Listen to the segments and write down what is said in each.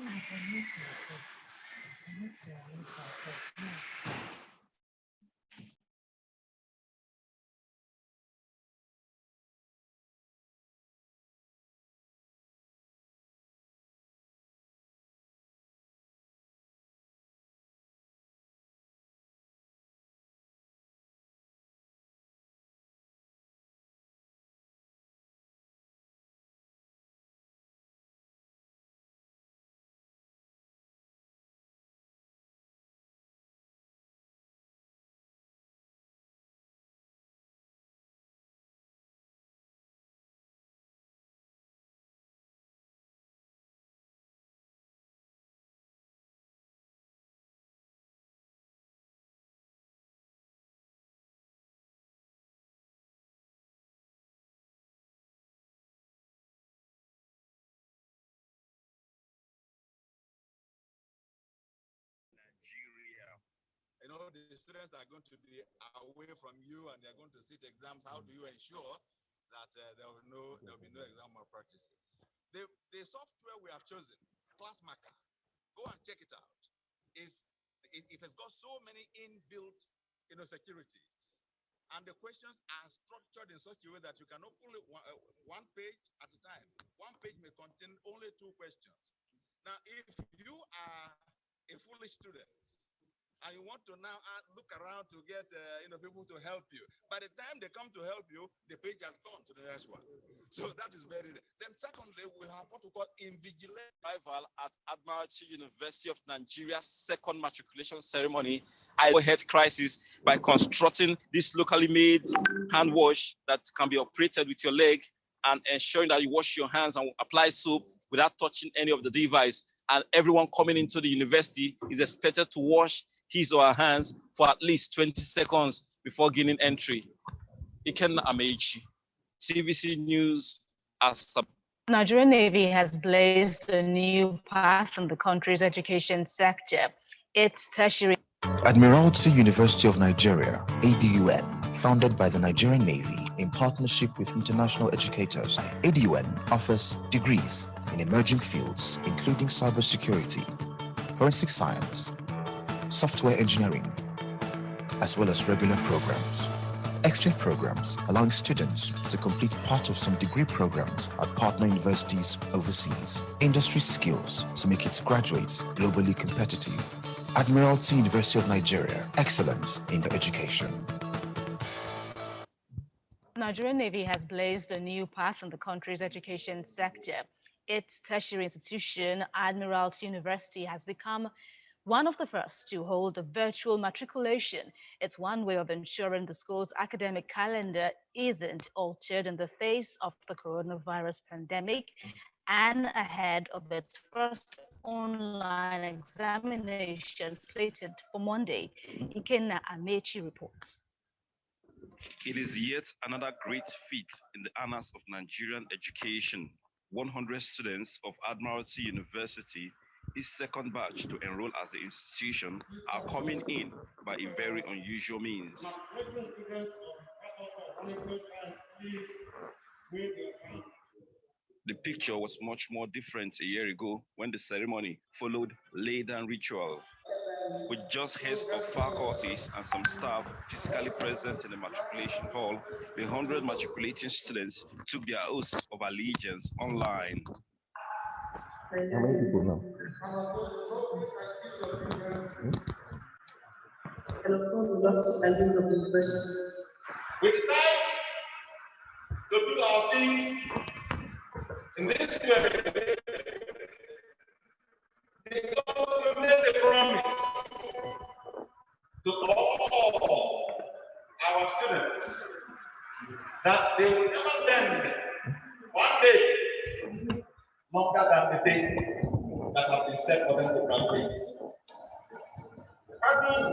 Yeah, I can mute myself. I need to unmute myself. Yeah. The students are going to be away from you and they're going to sit exams. How do you ensure that there will be no exam malpractice? The software we have chosen, Class Marker, go and check it out. It has got so many inbuilt securities. And the questions are structured in such a way that you can open it one page at a time. One page may contain only 2 questions. Now, if you are a foolish student, and you want to now look around to get people to help you. By the time they come to help you, the page has gone to the next one. So that is very. Then secondly, we have what we call invigilation. Arrival at Admiralty University of Nigeria's second matriculation ceremony. I overhead crisis by constructing this locally made hand wash that can be operated with your leg and ensuring that you wash your hands and apply soap without touching any of the device. And everyone coming into the university is expected to wash his or her hands for at least 20 seconds before gaining entry. Iken Amechi, TVC News, Asab. Nigerian Navy has blazed a new path in the country's education sector. Its tertiary Admiralty University of Nigeria, ADUN, founded by the Nigerian Navy in partnership with international educators. ADUN offers degrees in emerging fields including cybersecurity, forensic science, software engineering, as well as regular programs. Exchange programs allowing students to complete part of some degree programs at partner universities overseas. Industry skills to make its graduates globally competitive. Admiralty University of Nigeria, excellence in the education. Nigerian Navy has blazed a new path in the country's education sector. Its tertiary institution, Admiralty University, has become one of the first to hold a virtual matriculation. It's one way of ensuring the school's academic calendar isn't altered in the face of the coronavirus pandemic and ahead of its first online examination slated for Monday. Ikenna Amechi reports. It is yet another great feat in the annals of Nigerian education. 100 students of Admiralty University, its second batch to enroll as the institution, are coming in by a very unusual means. The picture was much more different a year ago when the ceremony followed lay-down ritual. With just heads of faculties and some staff physically present in the matriculation hall, the 100 matriculating students took their oaths of allegiance online. How many people now? We decide to do our things in this way because we made a promise to all our students that they will never spend one day longer than the day that has been set for them to graduate. Adun,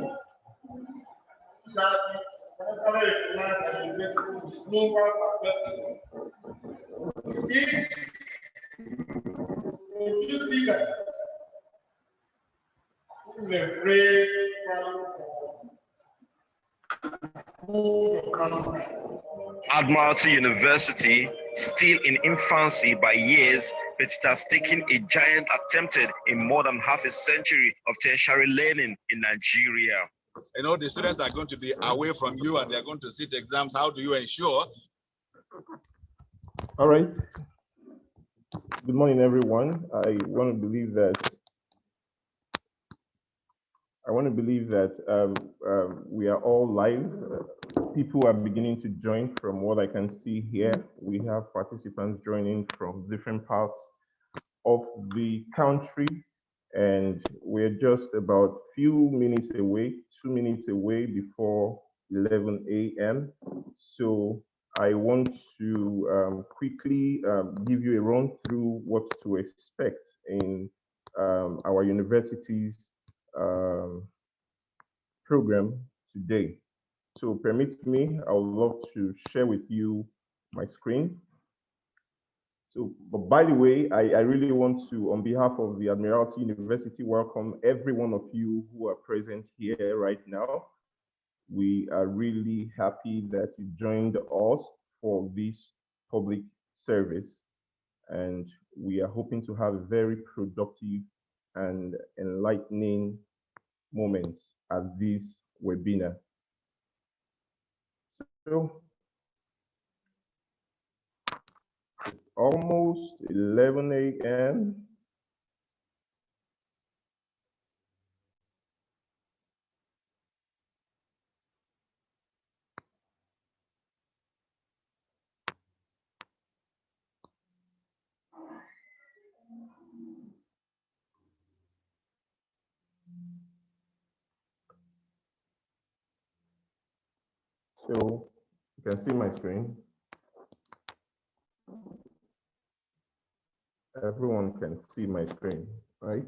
Admiralty University, still in infancy by years, but it has taken a giant attempted in more than half a century of tertiary learning in Nigeria. You know, the students are going to be away from you and they're going to sit exams. How do you ensure? All right. Good morning, everyone. I want to believe that we are all live. People are beginning to join from what I can see here. We have participants joining from different parts of the country, and we're just about few minutes away, 2 minutes away before 11 a.m. So I want to quickly give you a run through what to expect in our university's program today. So permit me, I would love to share with you my screen. So, but by the way, I really want to, on behalf of the Admiralty University, welcome every one of you who are present here right now. We are really happy that you joined us for this public service, and we are hoping to have a very productive and enlightening moment at this webinar. So it's almost 11 a.m. So you can see my screen. Everyone can see my screen, right?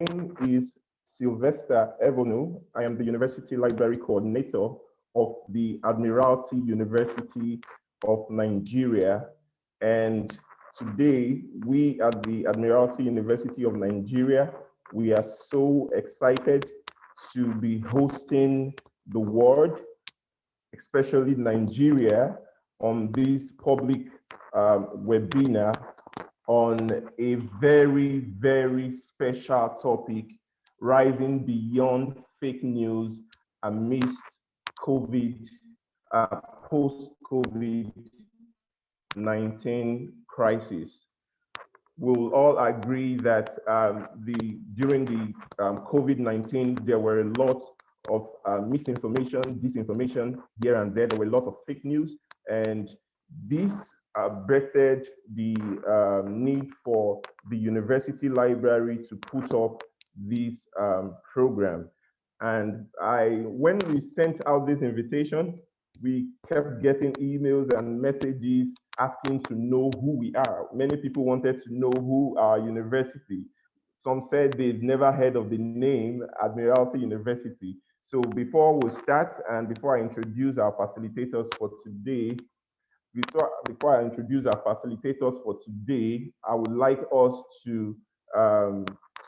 My name is Sylvester Evonu. I am the University Library Coordinator of the Admiralty University of Nigeria. And today, we at the Admiralty University of Nigeria, we are so excited to be hosting the world, especially Nigeria, on this public webinar on a very, very special topic, rising beyond fake news amidst COVID, post-COVID-19 crisis. We'll all agree that during the COVID-19, there were a lot of misinformation, disinformation here and there. There were a lot of fake news, and this birthed the need for the university library to put up this program. And when we sent out this invitation, we kept getting emails and messages asking to know who we are. Many people wanted to know who our university. Some said they'd never heard of the name Admiralty University. So before we start and before I introduce our facilitators for today, before I introduce our facilitators for today, I would like us to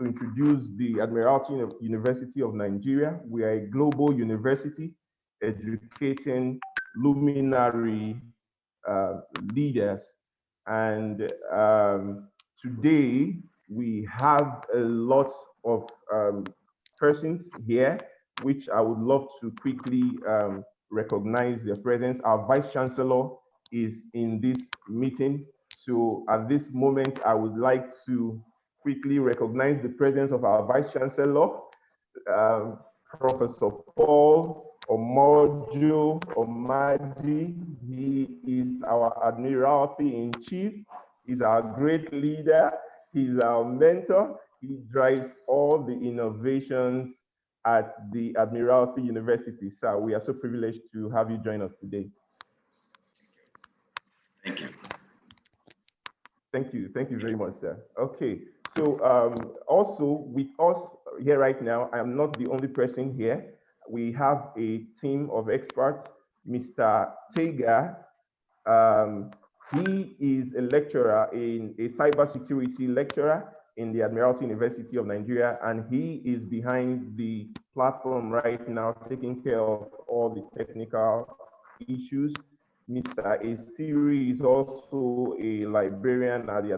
introduce the Admiralty University of Nigeria. We are a global university educating luminary leaders. And today we have a lot of persons here, which I would love to quickly recognize their presence. Our Vice Chancellor is in this meeting. So at this moment, I would like to quickly recognize the presence of our Vice Chancellor, Professor Paul Omojo Omaji. He is our Admiralty in Chief. He's our great leader. He's our mentor. He drives all the innovations at the Admiralty University. Sir, we are so privileged to have you join us today. Thank you. Thank you. Thank you very much, sir. Okay. So also with us here right now, I am not the only person here. We have a team of experts. Mr. Tega, he is a lecturer, a cybersecurity lecturer in the Admiralty University of Nigeria, and he is behind the platform right now, taking care of all the technical issues. Mr. Esiri is also a librarian at the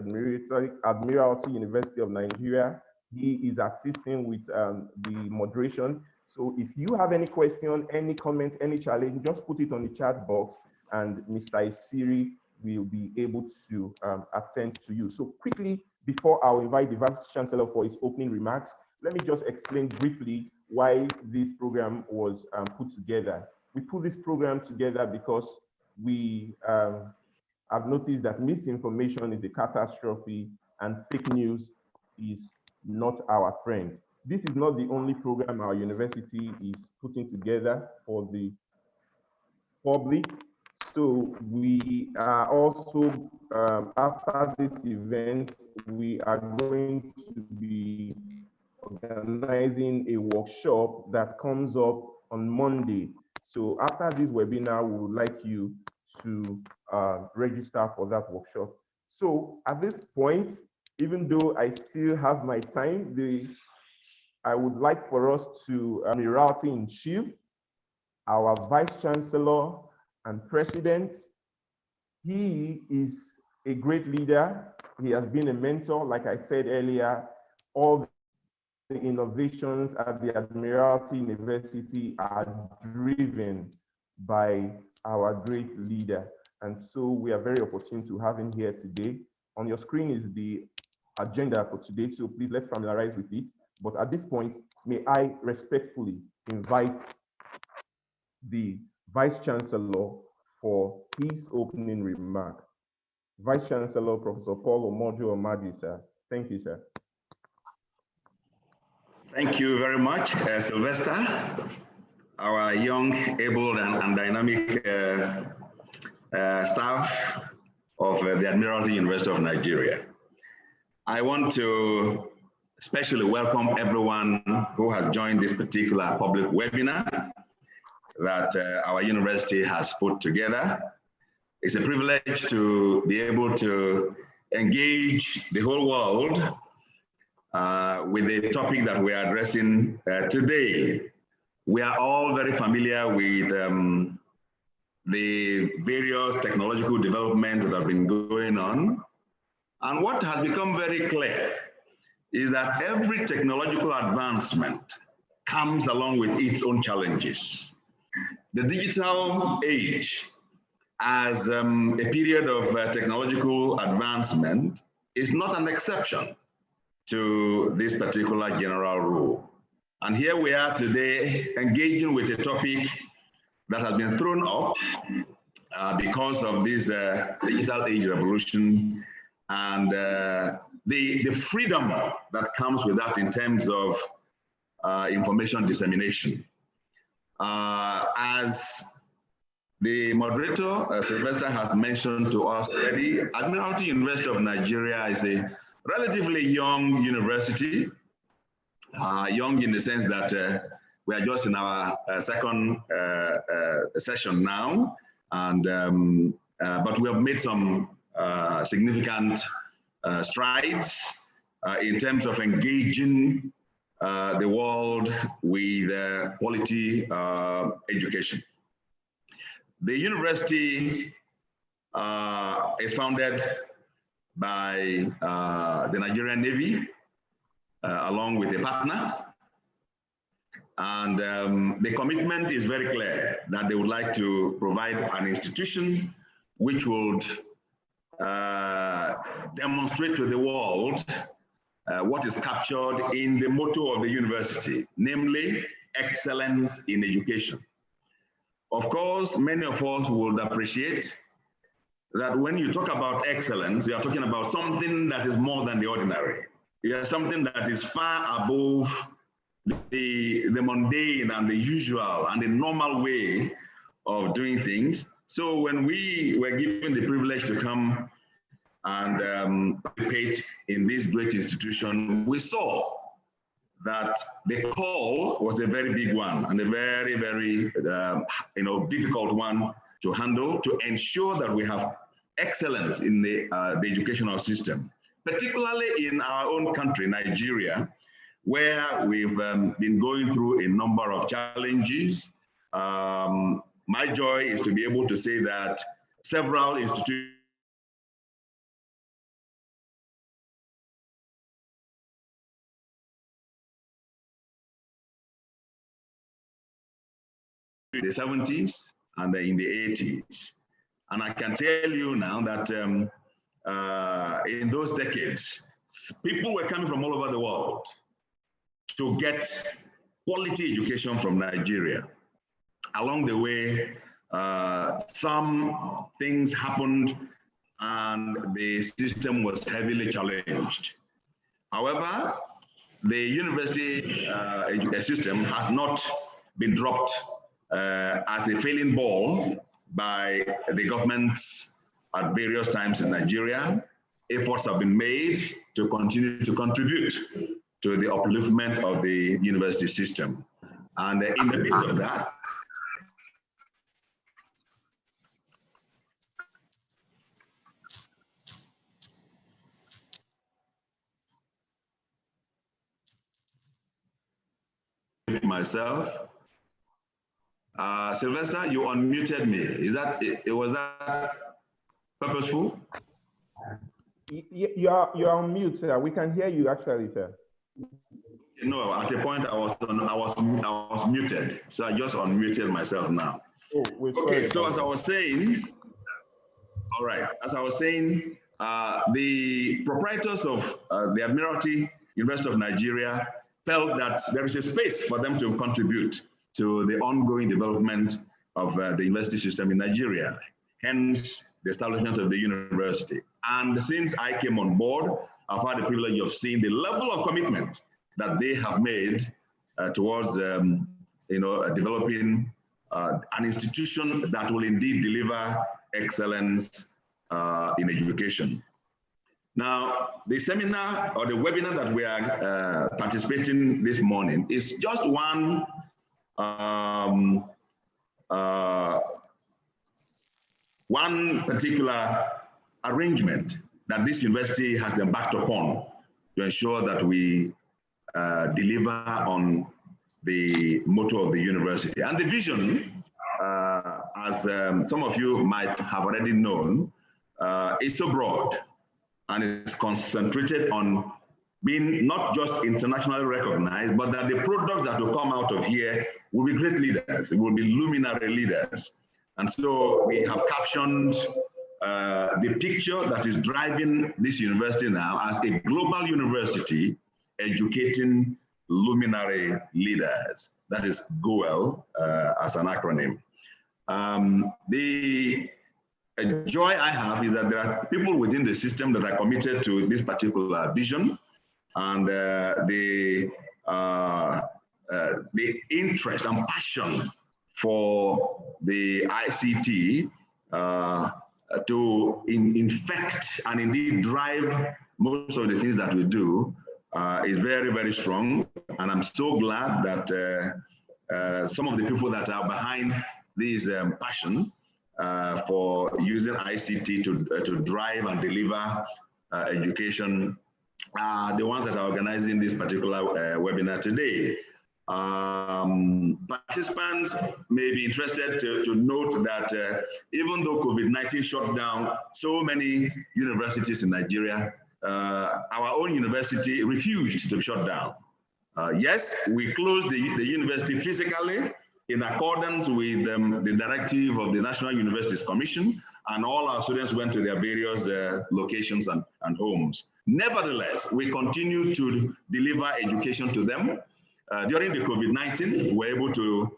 Admiralty University of Nigeria. He is assisting with the moderation. So if you have any question, any comment, any challenge, just put it on the chat box and Mr. Esiri will be able to attend to you. So quickly, before I'll invite the Vice Chancellor for his opening remarks, let me just explain briefly why this program was put together. We put this program together because we have noticed that misinformation is a catastrophe and fake news is not our friend. This is not the only program our university is putting together for the public. So we are also, after this event, we are going to be organizing a workshop that comes up on Monday. So after this webinar, we would like you to register for that workshop. So at this point, even though I still have my time, I would like for us to Admiralty in Chief, our Vice Chancellor and President. He is a great leader. He has been a mentor, like I said earlier. All the innovations at the Admiralty University are driven by our great leader. And so we are very opportune to have him here today. On your screen is the agenda for today, so please let's familiarize with it. But at this point, may I respectfully invite the Vice Chancellor for his opening remark. Vice Chancellor, Professor Paul Omojo Omadi, sir. Thank you, sir. Thank you very much, Sylvester, our young, able, and dynamic staff of the Admiralty University of Nigeria. I want to especially welcome everyone who has joined this particular public webinar that our university has put together. It's a privilege to be able to engage the whole world with the topic that we are addressing today. We are all very familiar with the various technological developments that have been going on. And what has become very clear is that every technological advancement comes along with its own challenges. The digital age, as a period of technological advancement, is not an exception to this particular general rule. And here we are today engaging with a topic that has been thrown up because of this digital age revolution and the freedom that comes with that in terms of information dissemination. As the moderator, Sylvester, has mentioned to us already, Admiralty University of Nigeria is a relatively young university, young in the sense that we are just in our second session now, and but we have made some significant strides in terms of engaging the world with quality education. The university is founded by the Nigerian Navy along with a partner. And the commitment is very clear that they would like to provide an institution which would demonstrate to the world what is captured in the motto of the university, namely excellence in education. Of course, many of us would appreciate that when you talk about excellence, you are talking about something that is more than the ordinary. You are something that is far above the mundane and the usual and the normal way of doing things. So when we were given the privilege to come and participate in this great institution, we saw that the call was a very big one and a very, very difficult one to handle, to ensure that we have excellence in the educational system, particularly in our own country, Nigeria, where we've been going through a number of challenges, my joy is to be able to say that several institutions in the 70s and in the 80s. And I can tell you now that in those decades, people were coming from all over the world to get quality education from Nigeria. Along the way, some things happened and the system was heavily challenged. However, the university system has not been dropped as a failing ball by the governments at various times in Nigeria. Efforts have been made to continue to contribute to the upliftment of the university system. And in the midst of that, myself, Sylvester, you unmuted me. Was that purposeful? You're on mute, sir. We can hear you actually, sir. No, at a point I was muted, so I just unmuted myself now. Oh, okay, so as I was saying, all right, as I was saying, the proprietors of the Admiralty University of Nigeria felt that there is a space for them to contribute to the ongoing development of the university system in Nigeria, hence the establishment of the university. And since I came on board, I've had the privilege of seeing the level of commitment that they have made towards developing an institution that will indeed deliver excellence in education. Now, the seminar or the webinar that we are participating this morning is just one particular arrangement that this university has embarked upon to ensure that we deliver on the motto of the university. And the vision, as some of you might have already known, is so broad and it's concentrated on being not just internationally recognized, but that the products that will come out of here will be great leaders, it will be luminary leaders. And so we have captioned the picture that is driving this university now as a global university educating luminary leaders. That is GOEL as an acronym. The joy I have is that there are people within the system that are committed to this particular vision, and the interest and passion for the ICT to infect and indeed drive most of the things that we do is very, very strong. And I'm so glad that some of the people that are behind this passion for using ICT to drive and deliver education are the ones that are organizing this particular webinar today. Participants may be interested to note that even though COVID-19 shut down so many universities in Nigeria, our own university refused to be shut down. Yes, we closed the university physically in accordance with the directive of the National Universities Commission, and all our students went to their various locations and homes. Nevertheless, we continue to deliver education to them. During the COVID-19, we were able to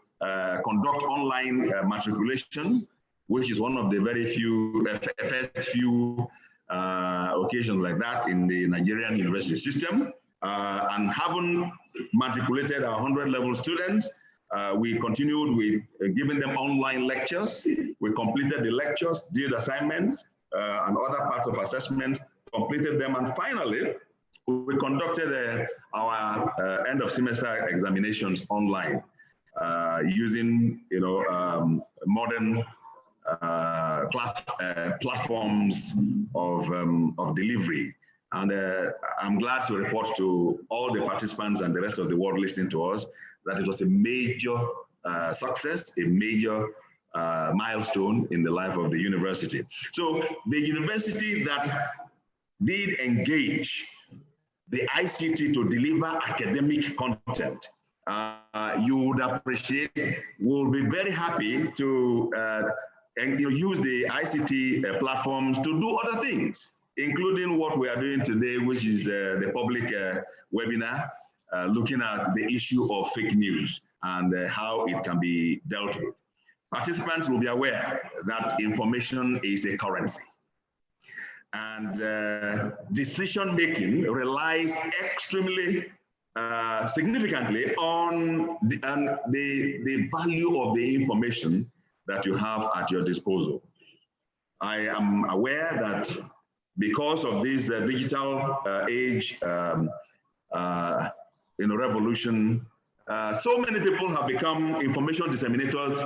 conduct online matriculation, which is one of the very first few occasions like that in the Nigerian university system. And having matriculated our 100-level students, we continued with giving them online lectures. We completed the lectures, did assignments, and other parts of assessment, completed them, and finally, we conducted our end of semester examinations online using modern platforms of delivery. And I'm glad to report to all the participants and the rest of the world listening to us that it was a major success, a major milestone in the life of the university. So the university that did engage the ICT to deliver academic content, you would appreciate, will be very happy to use the ICT platforms to do other things, including what we are doing today, which is the public webinar, looking at the issue of fake news and how it can be dealt with. Participants will be aware that information is a currency. And decision-making relies extremely significantly on the value of the information that you have at your disposal. I am aware that because of this digital age revolution, so many people have become information disseminators,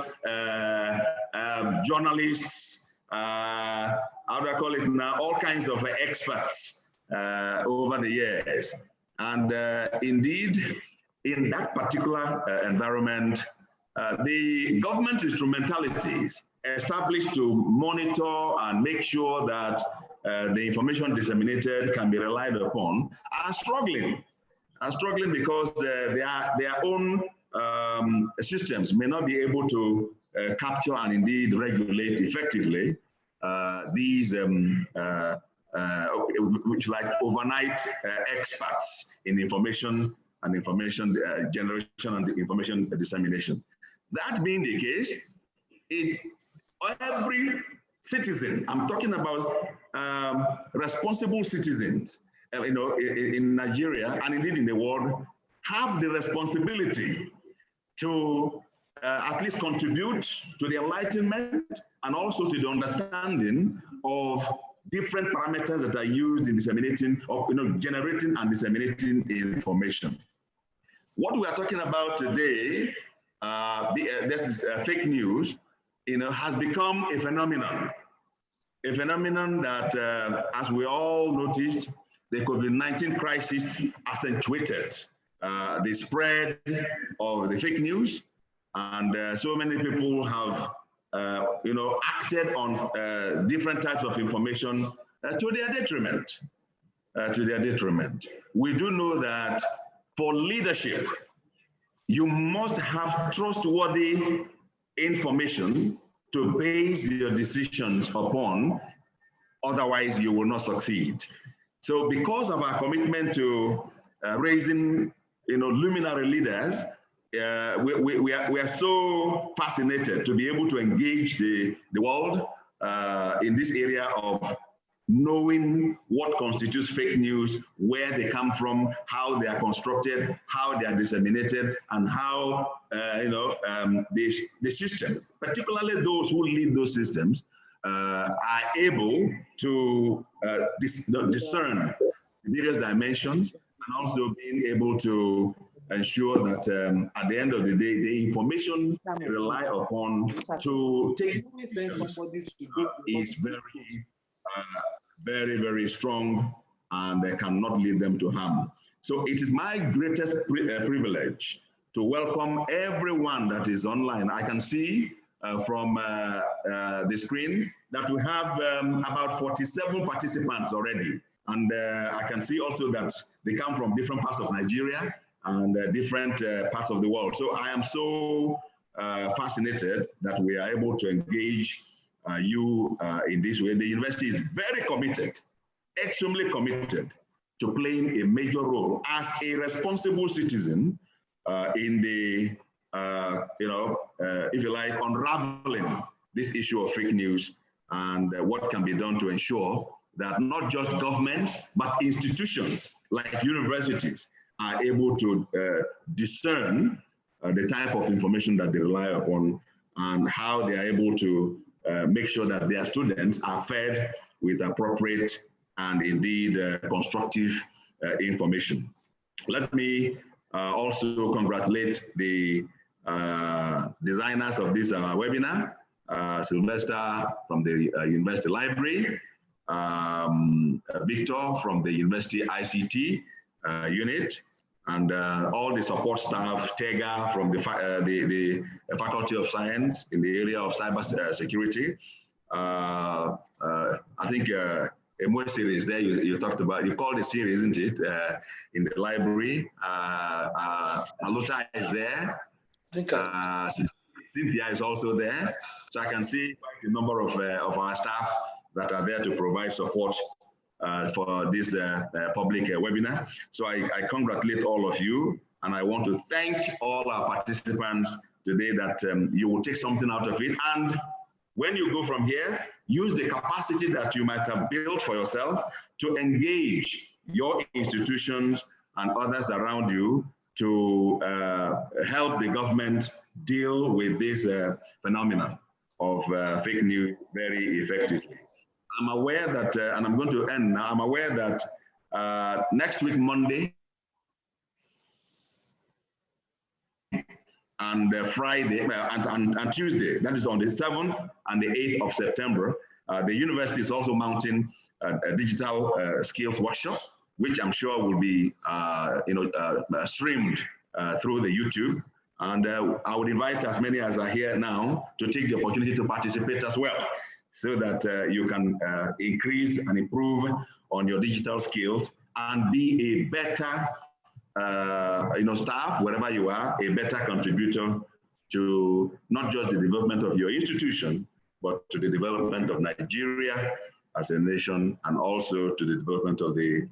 journalists, how do I call it now, all kinds of experts over the years. And indeed, in that particular environment, the government instrumentalities established to monitor and make sure that the information disseminated can be relied upon are struggling because their own systems may not be able to capture and indeed regulate effectively these which like overnight experts in information and information generation and information dissemination. That being the case, every citizen, I'm talking about responsible citizens, in Nigeria and indeed in the world, have the responsibility to at least contribute to the enlightenment and also to the understanding of different parameters that are used in disseminating, or generating and disseminating information. What we are talking about today, this fake news, has become a phenomenon that, as we all noticed, the COVID-19 crisis accentuated the spread of the fake news, and so many people have, acted on different types of information to their detriment. We do know that for leadership, you must have trustworthy information to base your decisions upon, otherwise you will not succeed. So because of our commitment to raising luminary leaders, we are so fascinated to be able to engage the world in this area of knowing what constitutes fake news, where they come from, how they are constructed, how they are disseminated, and how the system, particularly those who lead those systems, are able to discern various dimensions, and also being able to ensure that at the end of the day, the information they rely upon to take decisions is very, very strong, and they cannot lead them to harm. So it is my greatest privilege to welcome everyone that is online. I can see from the screen that we have about 47 participants already. And I can see also that they come from different parts of Nigeria and different parts of the world. So I am so fascinated that we are able to engage you in this way. The university is very committed, extremely committed to playing a major role as a responsible citizen in the, if you like, unraveling this issue of fake news and what can be done to ensure that not just governments, but institutions like universities are able to discern the type of information that they rely upon and how they are able to make sure that their students are fed with appropriate and indeed constructive information. Let me also congratulate the designers of this webinar, Sylvester from the University Library, Victor from the University ICT unit, and all the support staff, TEGA from the Faculty of Science in the area of cyber security. I think a more series there you talked about, you called the series, isn't it? In the library. Aluta is there. Cynthia is also there. So I can see the number of our staff that are there to provide support for this public webinar. So I congratulate all of you, and I want to thank all our participants today that you will take something out of it. And when you go from here, use the capacity that you might have built for yourself to engage your institutions and others around you to help the government deal with this phenomenon of fake news very effectively. I'm aware that, and I'm going to end now, I'm aware that next week, Monday, and Friday, and Tuesday, that is on the 7th and the 8th of September, the university is also mounting a digital skills workshop, which I'm sure will be streamed through the YouTube. And I would invite as many as are here now to take the opportunity to participate as well, so that you can increase and improve on your digital skills and be a better staff, wherever you are, a better contributor to not just the development of your institution, but to the development of Nigeria as a nation, and also to the development of the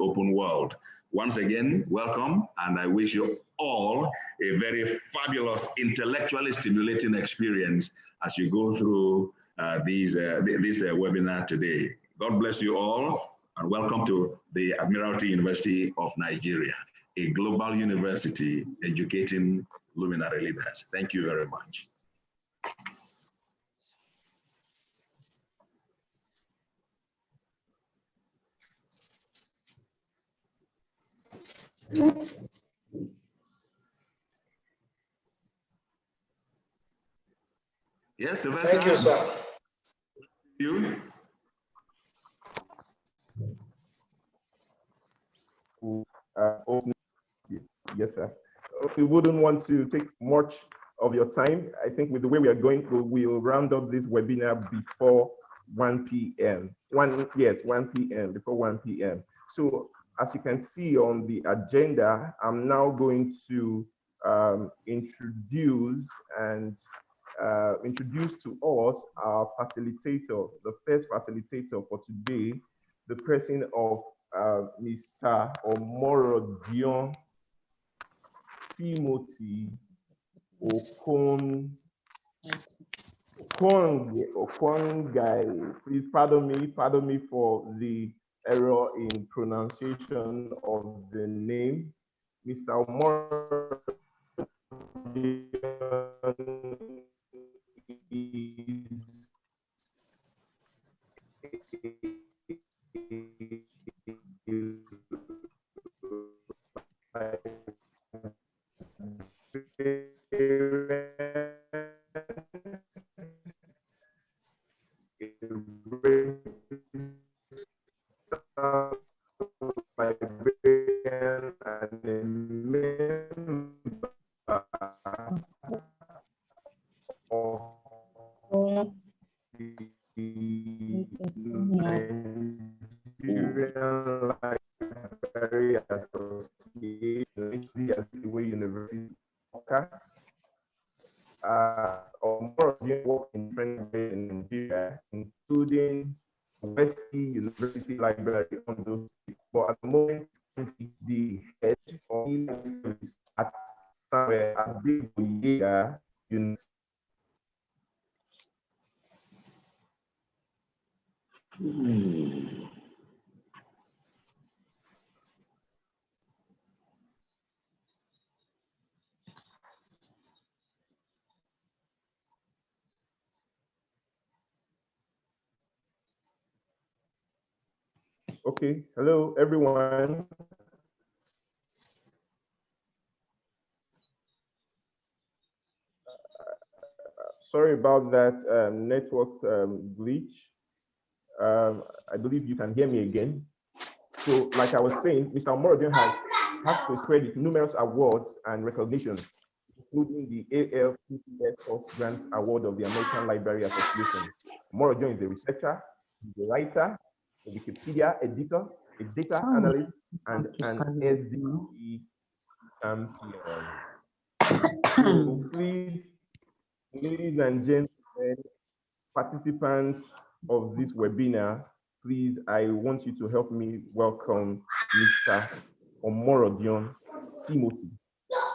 open world. Once again, welcome, and I wish you all a very fabulous, intellectually stimulating experience as you go through this webinar today. God bless you all, and welcome to the Admiralty University of Nigeria, a global university educating luminary leaders. Thank you very much. Yes, Sylvester. Thank you, sir. You? Yes, sir. We wouldn't want to take much of your time. I think with the way we are going, we'll round up this webinar before 1 p.m. 1 p.m. before 1 p.m. So as you can see on the agenda, I'm now going to introduce to us our facilitator, the first facilitator for today, the person of Mr. Omorodion Timothy Okongai. Please pardon me for the error in pronunciation of the name. Mr. Omorodion University or more of your work in in Nigeria, including Westby University Library on those, but at the moment he's the head of service at somewhere at University. Okay, hello everyone. Sorry about that network glitch. I believe you can hear me again. So like I was saying, Mr. Omorodion has has credit numerous awards and recognitions, including the ALCCS Horse Grants Award of the American Library Association. Omoro is a researcher, he's a writer, a Wikipedia editor, a data analyst, and an SDE champion. So please, ladies and gentlemen, participants of this webinar, please, I want you to help me welcome Mr. Omoro Timothy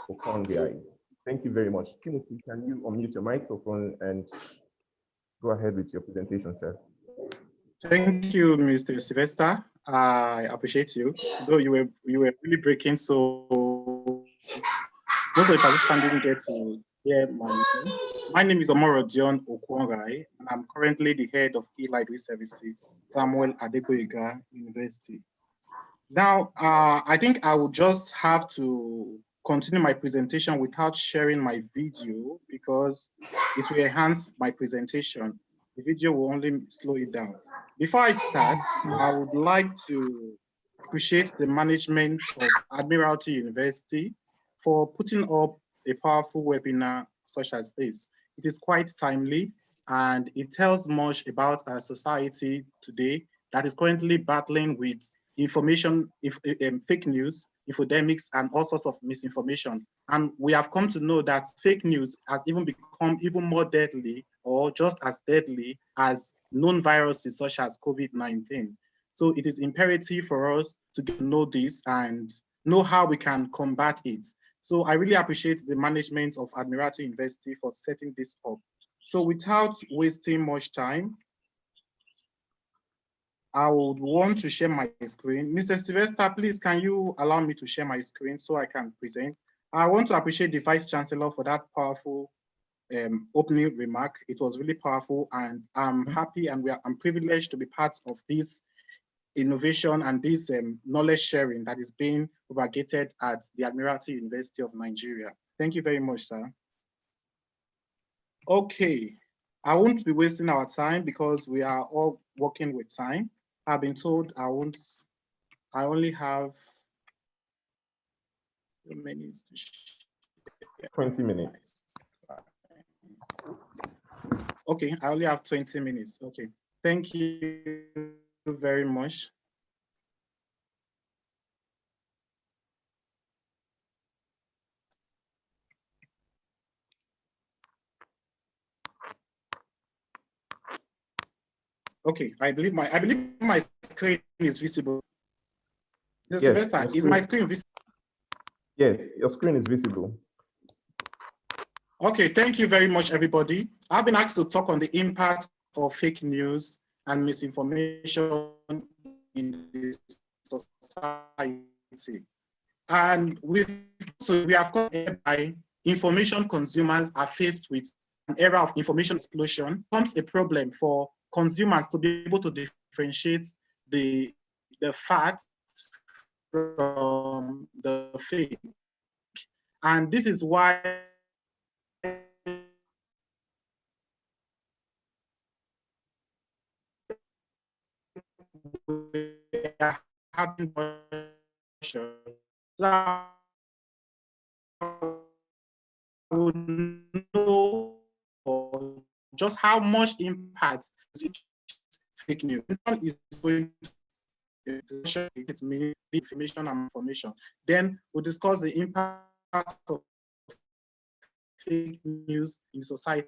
Okongai. Thank you very much. Timothy, can you unmute your microphone and go ahead with your presentation, sir? Thank you, Mr. Sylvester. I appreciate you. Though you were really breaking, so most of the participants didn't get to hear my name. My name is Omoro Okongai, and I'm currently the head of e-library services, Samuel Adegboyega University. Now, I think I will just have to continue my presentation without sharing my video because it will enhance my presentation. The video will only slow it down. Before I start, I would like to appreciate the management of Admiralty University for putting up a powerful webinar such as this. It is quite timely and it tells much about our society today that is currently battling with information, fake news, infodemics, and all sorts of misinformation. And we have come to know that fake news has even become even more deadly or just as deadly as known viruses such as COVID-19. So it is imperative for us to know this and know how we can combat it. So I really appreciate the management of Admiralty University for setting this up. So without wasting much time, I would want to share my screen. Mr. Sylvester, please, can you allow me to share my screen so I can present? I want to appreciate the Vice Chancellor for that powerful opening remark. It was really powerful, and I'm happy and I'm privileged to be part of this innovation and this knowledge sharing that is being propagated at the Admiralty University of Nigeria. Thank you very much, sir. Okay, I won't be wasting our time because we are all working with time. I've been told I only have 2 minutes to share. 20 minutes. Okay, I only have 20 minutes. Okay, thank you very much. Okay, I believe my screen is visible. Yes, Sylvester, is my screen visible? Yes, your screen is visible. Okay, thank you very much, everybody. I've been asked to talk on the impact of fake news and misinformation in the society. And we have got by information consumers are faced with an era of information explosion. Becomes a problem for consumers to be able to differentiate the facts from the fake. And this is why we are having would know just how much impact fake news is going to get me information and information. Then we'll discuss the impact of fake news in society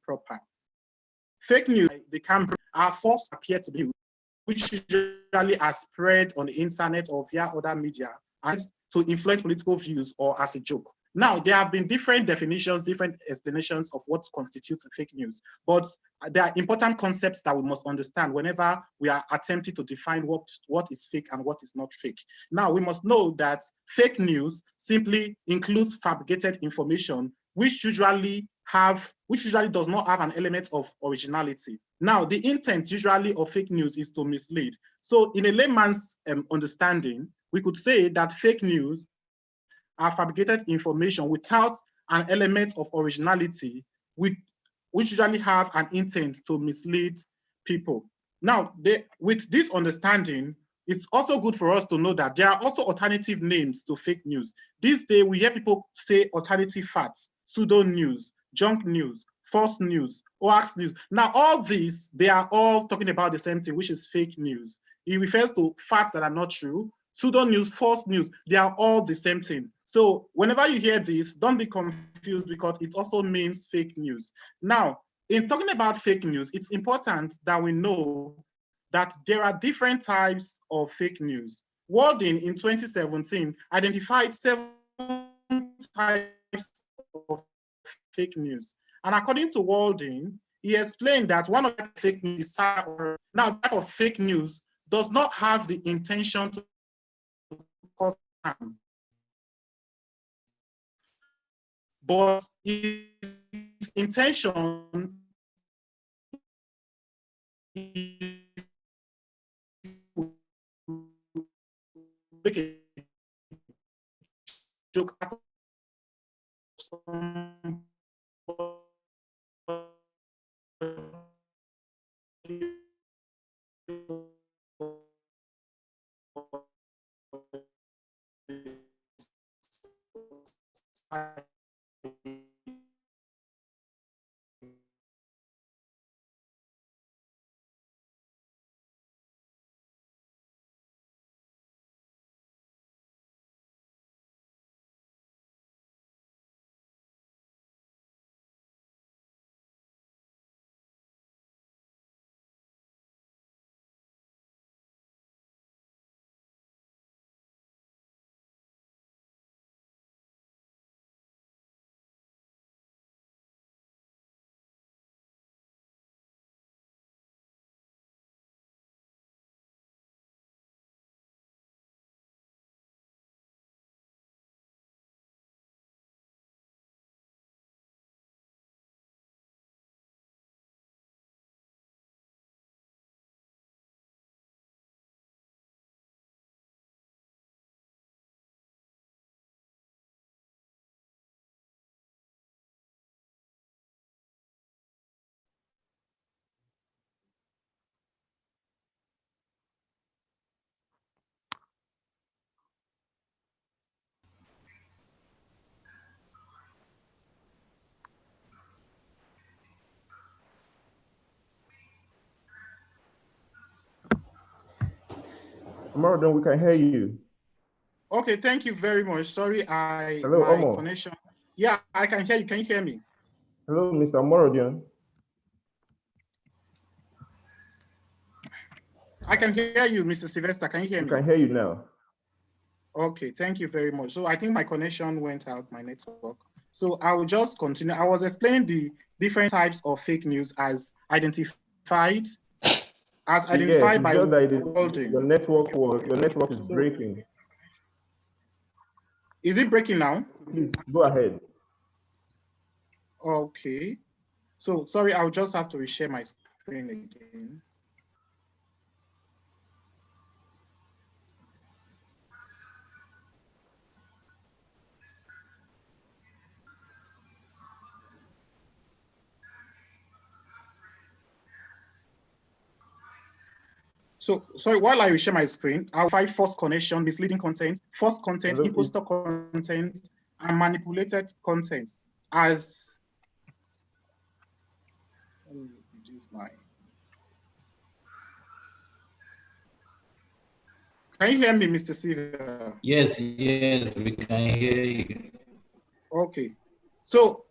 proper. Fake news, they can are first appear to be, which usually are spread on the internet or via other media and to influence political views or as a joke. Now, there have been different definitions, different explanations of what constitutes fake news, but there are important concepts that we must understand whenever we are attempting to define what is fake and what is not fake. Now, we must know that fake news simply includes fabricated information, which usually does not have an element of originality. Now, the intent usually of fake news is to mislead. So in a layman's understanding, we could say that fake news are fabricated information without an element of originality, which usually have an intent to mislead people. Now, with this understanding, it's also good for us to know that there are also alternative names to fake news. This day, we hear people say alternative facts, pseudo news, junk news, false news, hoax news. Now, all these, they are all talking about the same thing, which is fake news. It refers to facts that are not true. Pseudo news, false news, they are all the same thing. So whenever you hear this, don't be confused because it also means fake news. Now, in talking about fake news, it's important that we know that there are different types of fake news. Walding in 2017 identified 7 types of fake news. And according to Walding, he explained that one of the fake news is now type of fake news does not have the intention to cause harm, but its intention is to make a joke out of Adun, we can hear you. Okay, thank you very much. Sorry, Hello, my Omo. connection. Yeah, I can hear you. Can you hear me? Hello, Mr. Morodian. I can hear you, Mr. Sylvester. Can you hear We me? can hear you now. Okay, thank you very much. So I think my connection went out, my network. So I will just continue. I was explaining the different types of fake news as identified Yes, by it's just that Walding. your network is breaking. Is it breaking now? Please go ahead. Okay. So sorry, I'll just have to reshare my screen again. So sorry, while I reshare my screen, I'll find false connection, misleading content, false content, Hello, imposter content, and manipulated content as let me reduce my. Can you hear me, Mr. Silva? Yes, we can hear you. Okay. So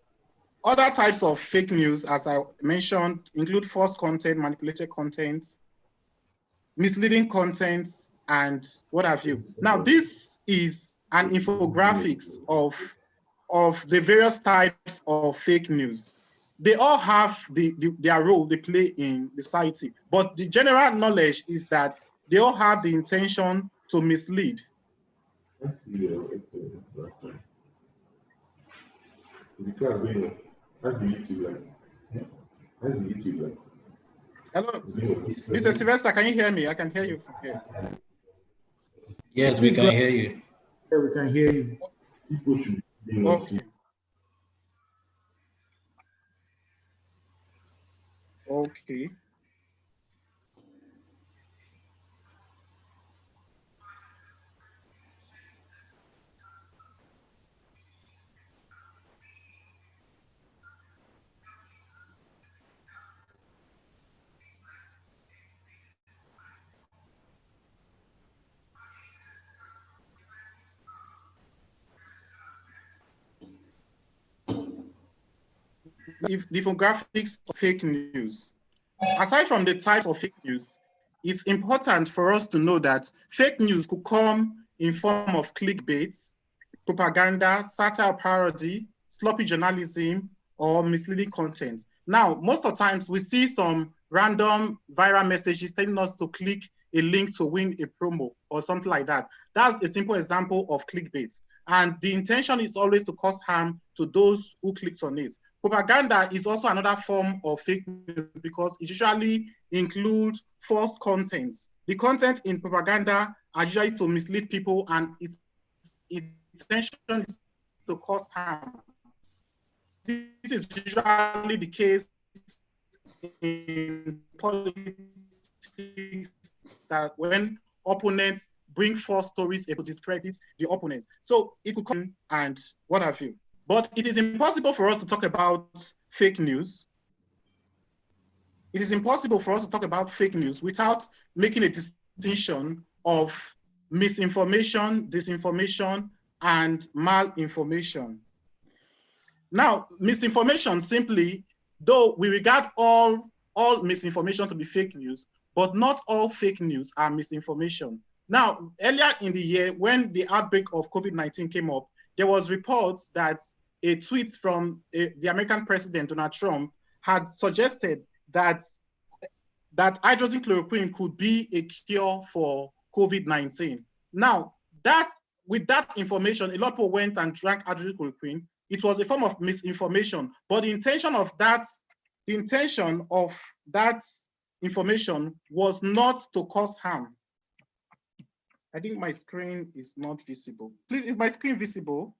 other types of fake news, as I mentioned, include false content, manipulated content, misleading content, and what have you. Now, this is an infographics of the various types of fake news. They all have their role they play in the society, but the general knowledge is that they all have the intention to mislead. Hello, Mr. Sylvester, can you hear me? I can hear you from here. Yes, we can hear you. Yeah, we can hear you. Okay. Okay. the infographics of fake news. Aside from the types of fake news, it's important for us to know that fake news could come in form of clickbait, propaganda, satire, parody, sloppy journalism, or misleading content. Now, most of the times we see some random viral messages telling us to click a link to win a promo or something like that. That's a simple example of clickbait. And the intention is always to cause harm to those who clicked on it. Propaganda is also another form of fake news because it usually includes false content. The content in propaganda are usually to mislead people, and its intention is to cause harm. This is usually the case in politics, that when opponents bring false stories, it could discredit the opponent. So it could come and what have you. But it is impossible for us to talk about fake news. It is impossible for us to talk about fake news without making a distinction of misinformation, disinformation, and malinformation. Now, misinformation simply, though we regard all misinformation to be fake news, but not all fake news are misinformation. Now, earlier in the year, when the outbreak of COVID-19 came up, there was reports that a tweet from the American president, Donald Trump, had suggested that hydroxychloroquine could be a cure for COVID-19. Now, with that information, a lot of people went and drank hydroxychloroquine. It was a form of misinformation, but the intention of that information was not to cause harm. I think my screen is not visible. Please, is my screen visible?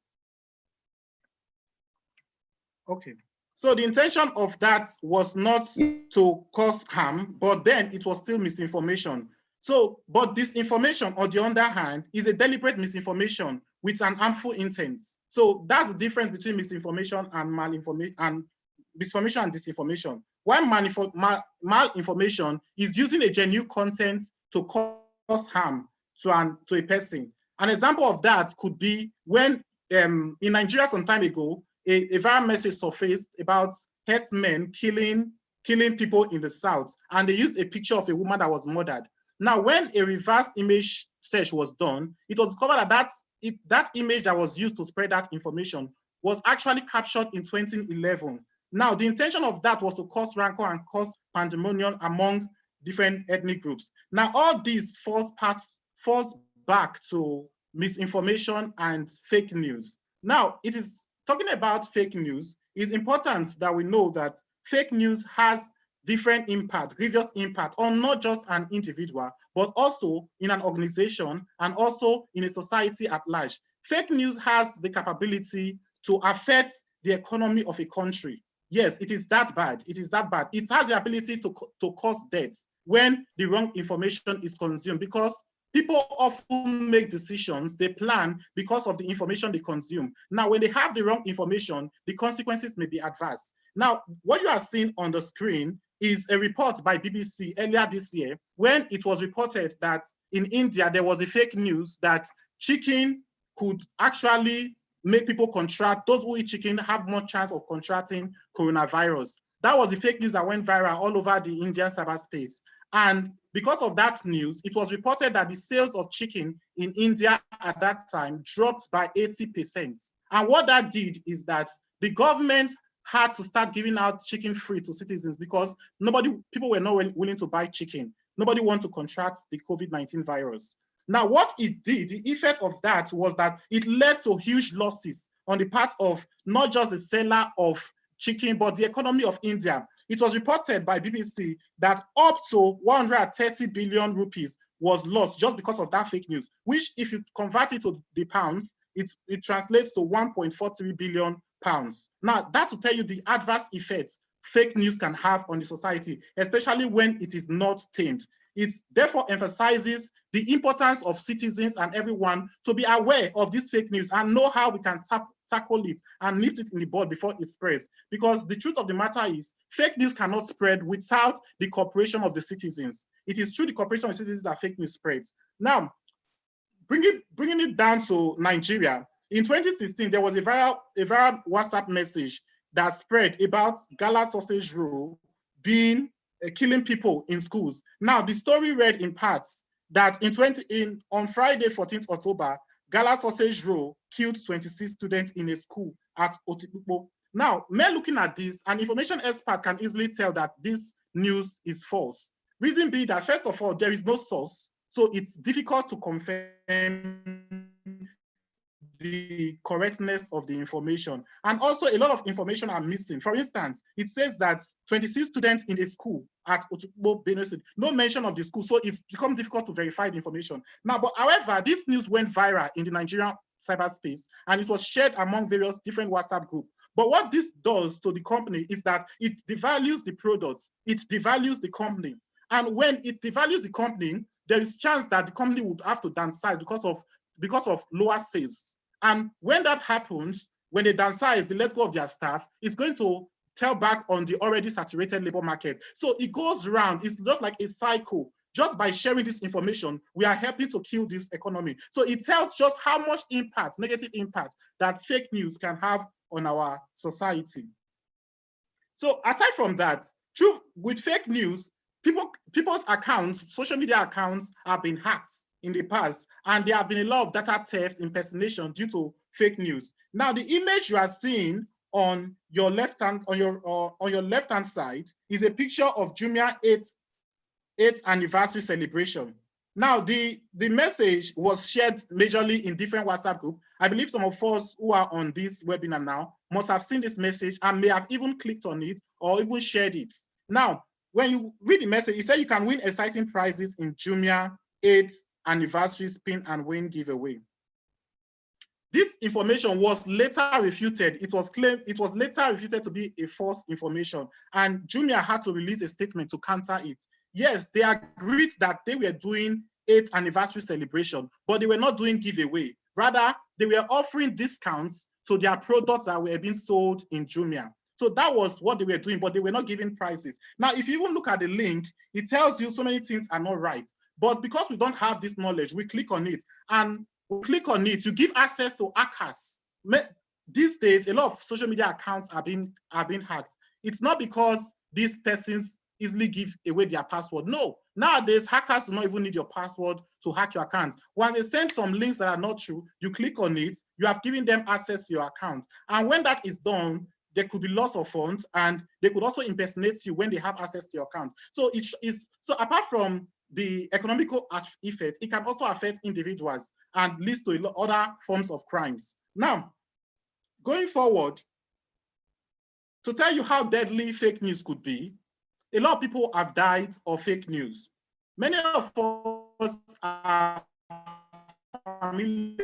Okay. So the intention of that was not to cause harm, but then it was still misinformation. So, but this information, on the other hand, is a deliberate misinformation with an harmful intent. So that's the difference between misinformation and malinformation, and misinformation and disinformation. While malinformation is using a genuine content to cause harm to a person. An example of that could be when in Nigeria some time ago, a viral message surfaced about herdsmen killing people in the south, and they used a picture of a woman that was murdered. Now, when a reverse image search was done, it was discovered that that image that was used to spread that information was actually captured in 2011. Now, the intention of that was to cause rancor and cause pandemonium among different ethnic groups. Now, all these falls back to misinformation and fake news. Now, it is talking about fake news. It's important that we know that fake news has different impact, grievous impact on not just an individual, but also in an organization and also in a society at large. Fake news has the capability to affect the economy of a country. Yes, it is that bad. It is that bad. It has the ability to cause death when the wrong information is consumed, because people often make decisions, they plan because of the information they consume. Now, when they have the wrong information, the consequences may be adverse. Now, what you are seeing on the screen is a report by BBC earlier this year, when it was reported that in India, there was a fake news that chicken could actually make people contract, those who eat chicken have more chance of contracting coronavirus. That was the fake news that went viral all over the Indian cyberspace. And because of that news, it was reported that the sales of chicken in India at that time dropped by 80%. And what that did is that the government had to start giving out chicken free to citizens, because people were not willing to buy chicken. Nobody wanted to contract the COVID-19 virus. Now, what it did, the effect of that was that it led to huge losses on the part of not just the seller of chicken, but the economy of India. It was reported by BBC that up to 130 billion rupees was lost just because of that fake news, which if you convert it to the pounds, it translates to 1.43 billion pounds. Now, that will tell you the adverse effects fake news can have on the society, especially when it is not tamed. It therefore emphasizes the importance of citizens and everyone to be aware of this fake news and know how we can tackle it and nip it in the bud before it spreads. Because the truth of the matter is, fake news cannot spread without the cooperation of the citizens. It is through the cooperation of citizens that fake news spreads. Now, bringing it down to Nigeria, in 2016, there was a viral WhatsApp message that spread about gala sausage roll being killing people in schools. Now, the story read in parts that on Friday, 14th October, gala sausage roll killed 26 students in a school at Otikpo. Now, men looking at this, an information expert can easily tell that this news is false. Reason being that, first of all, there is no source, so it's difficult to confirm the correctness of the information. And also a lot of information are missing. For instance, it says that 26 students in a school at Otukpo, Benue State, no mention of the school, so it's become difficult to verify the information. Now, but however, this news went viral in the Nigerian cyberspace, and it was shared among various different WhatsApp groups. But what this does to the company is that it devalues the product, it devalues the company. And when it devalues the company, there is chance that the company would have to downsize because of lower sales. And when that happens, when they downsize, they let go of their staff, it's going to tell back on the already saturated labor market. So it goes around, it's just like a cycle. Just by sharing this information, we are helping to kill this economy. So it tells just how much impact, negative impact, that fake news can have on our society. So aside from that, with fake news, people's accounts, social media accounts have been hacked in the past, and there have been a lot of data theft, impersonation due to fake news. Now, the image you are seeing on your left hand side is a picture of Jumia 8th anniversary celebration. Now, the message was shared majorly in different WhatsApp groups. I believe some of us who are on this webinar now must have seen this message and may have even clicked on it or even shared it. Now, when you read the message, it said you can win exciting prizes in Jumia 8th anniversary spin and win giveaway. This information was later refuted. It was later refuted to be a false information, and Jumia had to release a statement to counter it. Yes, they agreed that they were doing 8th anniversary celebration, but they were not doing giveaway. Rather, they were offering discounts to their products that were being sold in Jumia. So that was what they were doing, but they were not giving prices. Now, if you even look at the link, it tells you so many things are not right. But because we don't have this knowledge, we click on it, and we click on it to give access to hackers. These days, a lot of social media accounts are being hacked. It's not because these persons easily give away their password. No, nowadays, hackers do not even need your password to hack your account. When they send some links that are not true, you click on it, you have given them access to your account. And when that is done, there could be loss of funds, and they could also impersonate you when they have access to your account. So so apart from the economical effect, it can also affect individuals and leads to other forms of crimes. Now, going forward, to tell you how deadly fake news could be, a lot of people have died of fake news. Many of us are familiar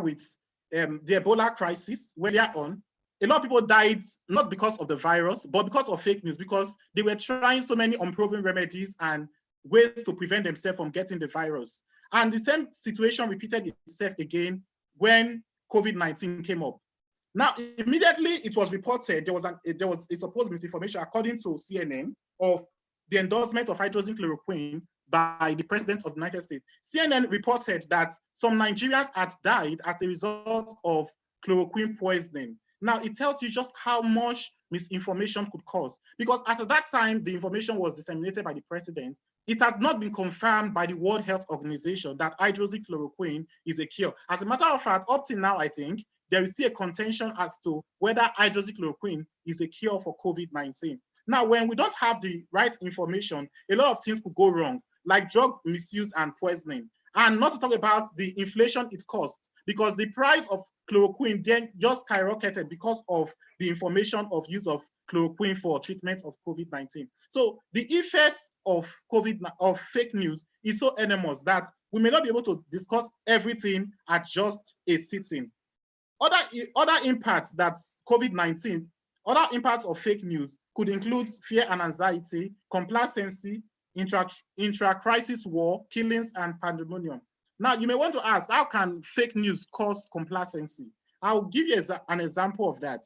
with the Ebola crisis earlier on. A lot of people died not because of the virus, but because of fake news, because they were trying so many unproven remedies and ways to prevent themselves from getting the virus. And the same situation repeated itself again when COVID-19 came up. Now, immediately it was reported there was a supposed misinformation, according to CNN, of the endorsement of hydroxychloroquine by the president of the United States. CNN reported that some Nigerians had died as a result of chloroquine poisoning. Now, it tells you just how much misinformation could cause, because at that time, the information was disseminated by the president. It had not been confirmed by the World Health Organization that hydroxychloroquine is a cure. As a matter of fact, up till now, I think, there is still a contention as to whether hydroxychloroquine is a cure for COVID-19. Now, when we don't have the right information, a lot of things could go wrong, like drug misuse and poisoning. And not to talk about the inflation it costs, because the price of chloroquine then just skyrocketed because of the information of use of chloroquine for treatment of COVID-19. So the effects of fake news is so enormous that we may not be able to discuss everything at just a sitting. Other impacts that COVID-19, other impacts of fake news could include fear and anxiety, complacency, intra-crisis war, killings, and pandemonium. Now, you may want to ask, how can fake news cause complacency? I'll give you an example of that.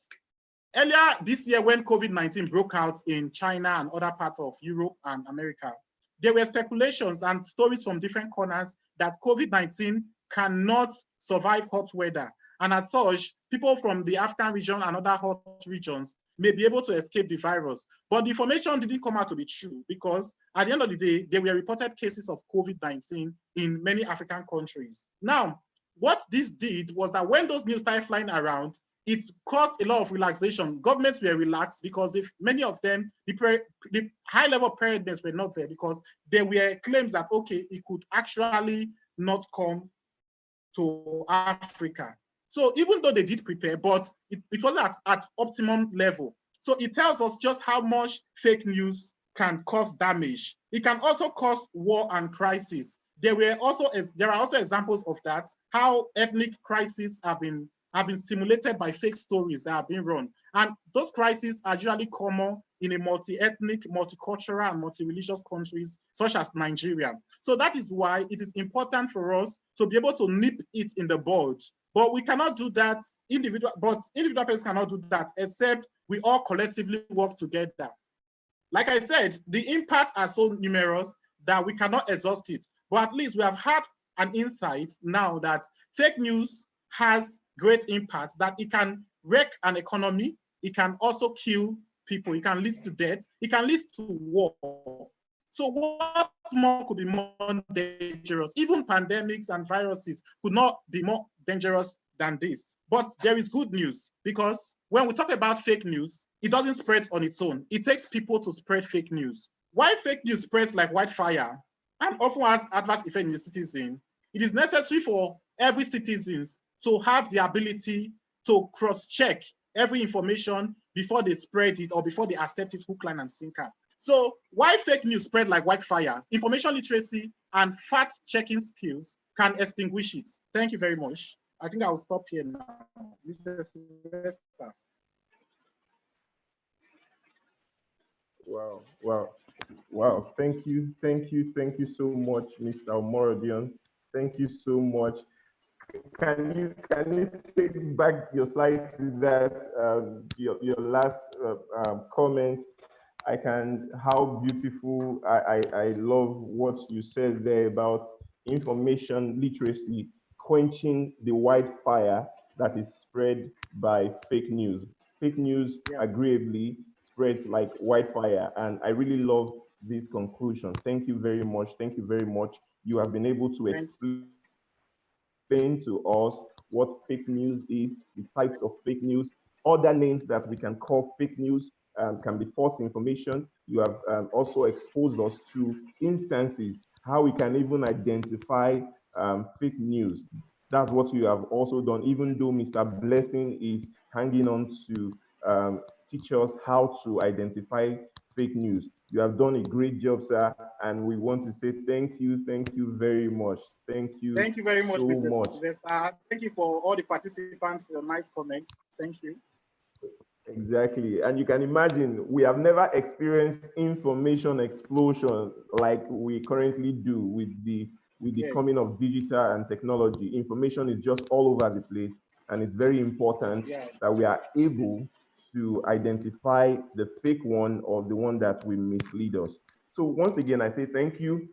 Earlier this year, when COVID-19 broke out in China and other parts of Europe and America, there were speculations and stories from different corners that COVID-19 cannot survive hot weather. And as such, people from the African region and other hot regions may be able to escape the virus. But the information didn't come out to be true because at the end of the day, there were reported cases of COVID-19 in many African countries. Now, what this did was that when those news started flying around, it caused a lot of relaxation. Governments were relaxed because if many of them, the high level preparedness were not there because there were claims that, okay, it could actually not come to Africa. So even though they did prepare, but it wasn't at optimum level. So it tells us just how much fake news can cause damage. It can also cause war and crisis. There are also examples of that, how ethnic crises have been stimulated by fake stories that have been run. And those crises are usually common in a multi-ethnic, multicultural, and multi-religious countries such as Nigeria. So that is why it is important for us to be able to nip it in the bud. But we cannot do that, individual persons cannot do that except we all collectively work together. Like I said, the impacts are so numerous that we cannot exhaust it. But at least we have had an insight now that fake news has great impact, that it can wreck an economy, it can also kill people, it can lead to death, it can lead to war. So what more could be more dangerous? Even pandemics and viruses could not be more dangerous than this. But there is good news, because when we talk about fake news, it doesn't spread on its own. It takes people to spread fake news. Why fake news spreads like wildfire and often has adverse effect in the citizen, it is necessary for every citizen to have the ability to cross-check every information before they spread it or before they accept it hook, line, and sinker. So why fake news spread like wildfire? Information literacy and fact-checking skills can extinguish it. Thank you very much. I think I'll stop here now. Mr. Sylvester. Wow. Thank you so much, Mr. Omorodion. Thank you so much. Can you take back your slide to that your last comment? How beautiful. I love what you said there about information literacy quenching the wildfire that is spread by fake news. Fake news, agreeably, spreads like wildfire, and I really love this conclusion. Thank you very much. Thank you very much. You have been able to explain to us what fake news is, the types of fake news, other names that we can call fake news, can be false information. You have also exposed us to instances, how we can even identify fake news. That's what you have also done, even though Mr. Blessing is hanging on to teach us how to identify fake news. You have done a great job, sir, and we want to say thank you very much. Thank you very much, so Mr. much. Sylvester. Thank you for all the participants for your nice comments. Thank you. Exactly, and you can imagine we have never experienced information explosion like we currently do with the coming of digital and technology. Information is just all over the place, and it's very important that we are able to identify the fake one or the one that will mislead us. So once again, I say thank you.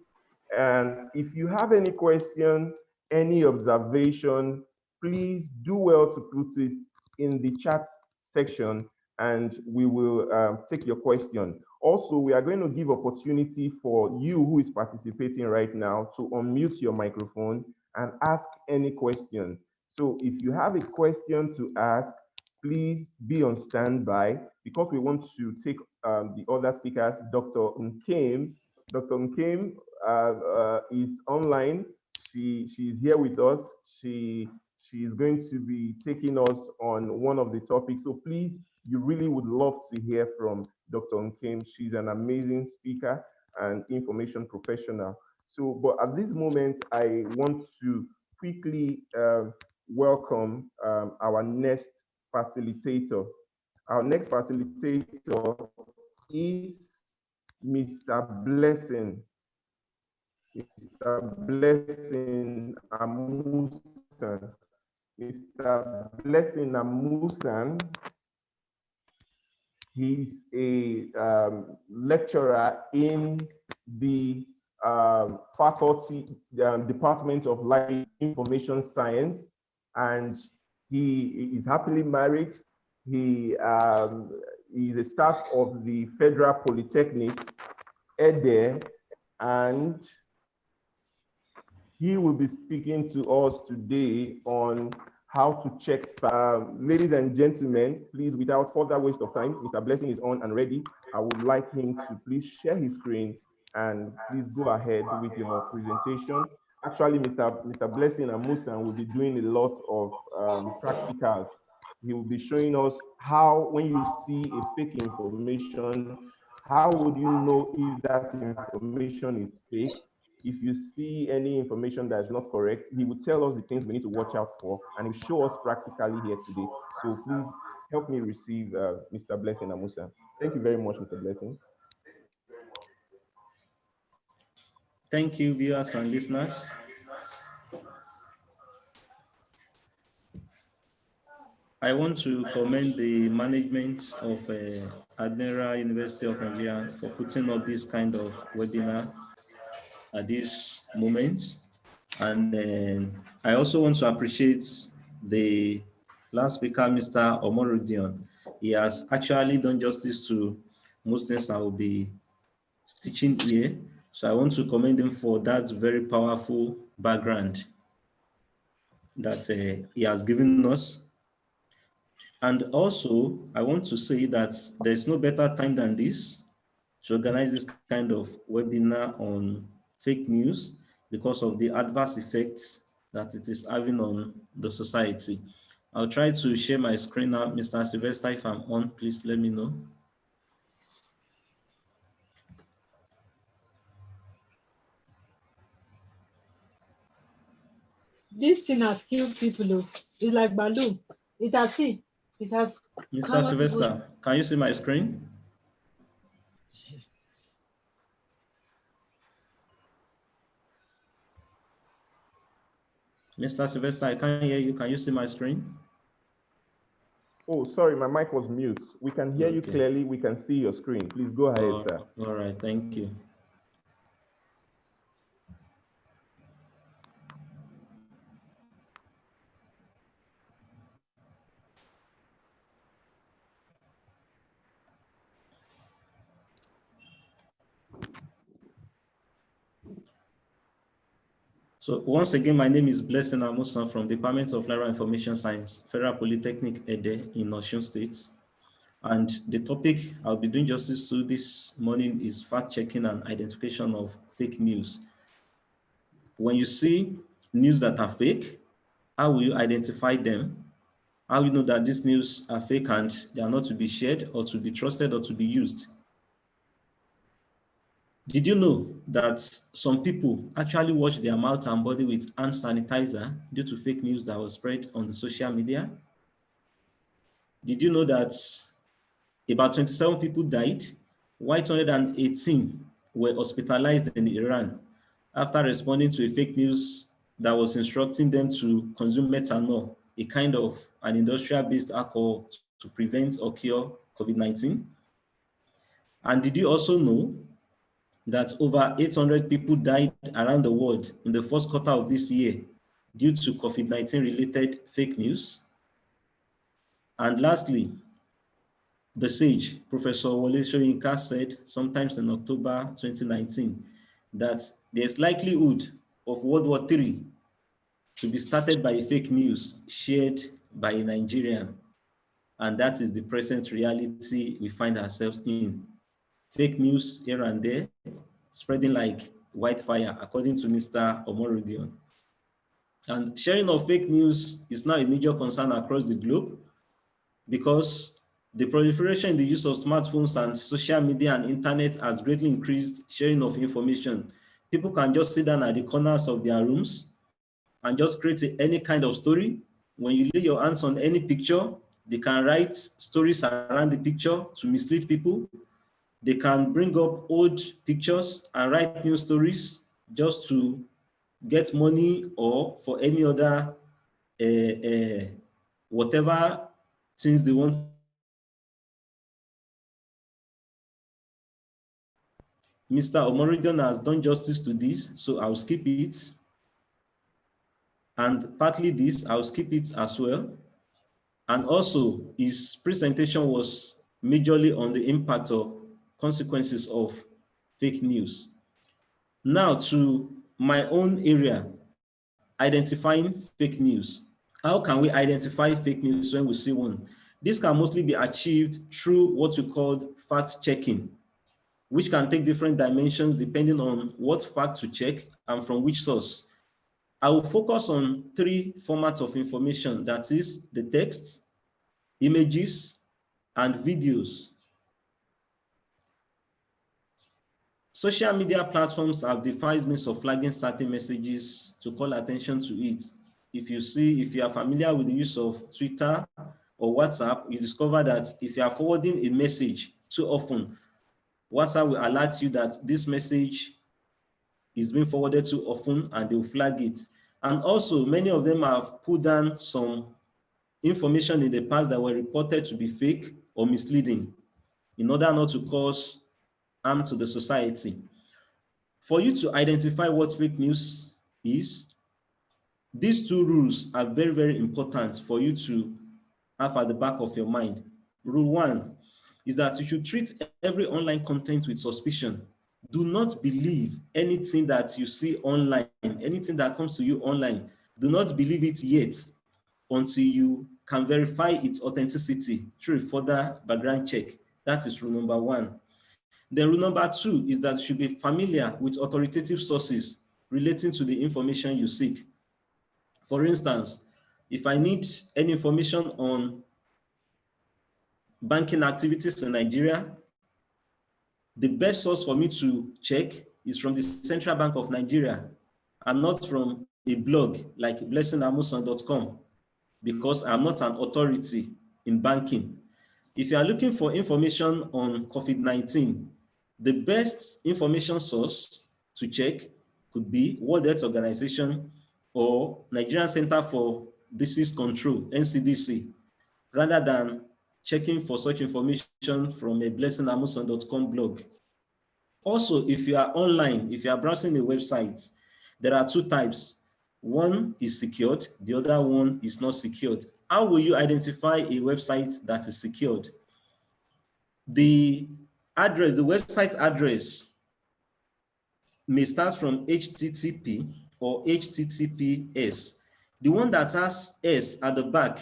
And if you have any question, any observation, please do well to put it in the chat section and we will take your question. Also, we are going to give opportunity for you who is participating right now to unmute your microphone and ask any question. So if you have a question to ask, please be on standby because we want to take the other speakers. Dr. Nkem is online. She is here with us. She is going to be taking us on one of the topics. So please, you really would love to hear from Dr. Nkem. She's an amazing speaker and information professional. So, but at this moment, I want to quickly welcome our next facilitator. Our next facilitator is Mr. Blessing. Mr. Blessing Amusan. Mr. Blessing Amusan. He's a lecturer in the faculty Department of Life Information Science, and He is happily married. He is a staff of the Federal Polytechnic, Ede, and he will be speaking to us today on how to check. Ladies and gentlemen, please, without further waste of time, Mr. Blessing is on and ready. I would like him to please share his screen and please go ahead with your presentation. Actually, Mr. Blessing and Musa will be doing a lot of practicals. He will be showing us how, when you see a fake information, how would you know if that information is fake? If you see any information that is not correct, he will tell us the things we need to watch out for, and he'll show us practically here today. So please help me receive Mr. Blessing Amusa. Thank you very much, Mr. Blessing. Thank you, viewers and listeners. I want to commend the management of Admiral University of Nigeria for putting up this kind of webinar at this moment. And I also want to appreciate the last speaker, Mr. Omorudion. He has actually done justice to most things I will be teaching here. So I want to commend him for that very powerful background that he has given us. And also, I want to say that there's no better time than this to organize this kind of webinar on fake news because of the adverse effects that it is having on the society. I'll try to share my screen now. Mr. Sylvester, if I'm on, please let me know. This thing has killed people. It's like balloon. It has seen. It has. Mr. Sylvester, can you see my screen? Mr. Sylvester, I can't hear you. Can you see my screen? Oh, sorry, my mic was mute. We can hear you clearly. We can see your screen. Please go ahead, sir. All right, thank you. So once again, my name is Blessing Amusan from Department of Lateral Information Science, Federal Polytechnic, Ede in Osun State. And the topic I'll be doing justice to this morning is fact-checking and identification of fake news. When you see news that are fake, how will you identify them? How will you know that these news are fake and they are not to be shared or to be trusted or to be used? Did you know that some people actually wash their mouth and body with hand sanitizer due to fake news that was spread on the social media? Did you know that about 27 people died, while 218 were hospitalized in Iran after responding to a fake news that was instructing them to consume methanol, a kind of an industrial-based alcohol to prevent or cure COVID-19? And did you also know that over 800 people died around the world in the first quarter of this year due to COVID-19 related fake news? And lastly, the sage, Professor Wole Soyinka, said sometimes in October 2019 that there's likelihood of World War III to be started by a fake news shared by a Nigerian. And that is the present reality we find ourselves in. Fake news here and there, spreading like wildfire, according to Mr. Omorudion. And sharing of fake news is now a major concern across the globe because the proliferation in the use of smartphones and social media and internet has greatly increased sharing of information. People can just sit down at the corners of their rooms and just create any kind of story. When you lay your hands on any picture, they can write stories around the picture to mislead people. They can bring up old pictures and write new stories just to get money or for any other whatever things they want. Mr. Omorigan has done justice to this, so I'll skip it. And partly this, I'll skip it as well. And also his presentation was majorly on the impact or consequences of fake news. Now to my own area, identifying fake news. How can we identify fake news when we see one? This can mostly be achieved through what we call fact checking, which can take different dimensions depending on what fact to check and from which source. I will focus on three formats of information, that is the text, images, and videos. Social media platforms have devised means of flagging certain messages to call attention to it. If you are familiar with the use of Twitter or WhatsApp, you discover that if you are forwarding a message too often, WhatsApp will alert you that this message is being forwarded too often and they will flag it. And also, many of them have put down some information in the past that were reported to be fake or misleading in order not to cause harm to the society. For you to identify what fake news is, these two rules are very, very important for you to have at the back of your mind. Rule one is that you should treat every online content with suspicion. Do not believe anything that you see online, anything that comes to you online. Do not believe it yet until you can verify its authenticity through a further background check. That is rule number one. Then rule number two is that you should be familiar with authoritative sources relating to the information you seek. For instance, if I need any information on banking activities in Nigeria, the best source for me to check is from the Central Bank of Nigeria and not from a blog like blessingamuson.com, because I'm not an authority in banking. If you are looking for information on COVID-19, the best information source to check could be World Health Organization or Nigerian Center for Disease Control, NCDC, rather than checking for such information from a blessingamuson.com blog. Also, if you are online, if you are browsing a website, there are two types. One is secured, the other one is not secured. How will you identify a website that is secured? The address, the website address may start from HTTP or HTTPS. The one that has S at the back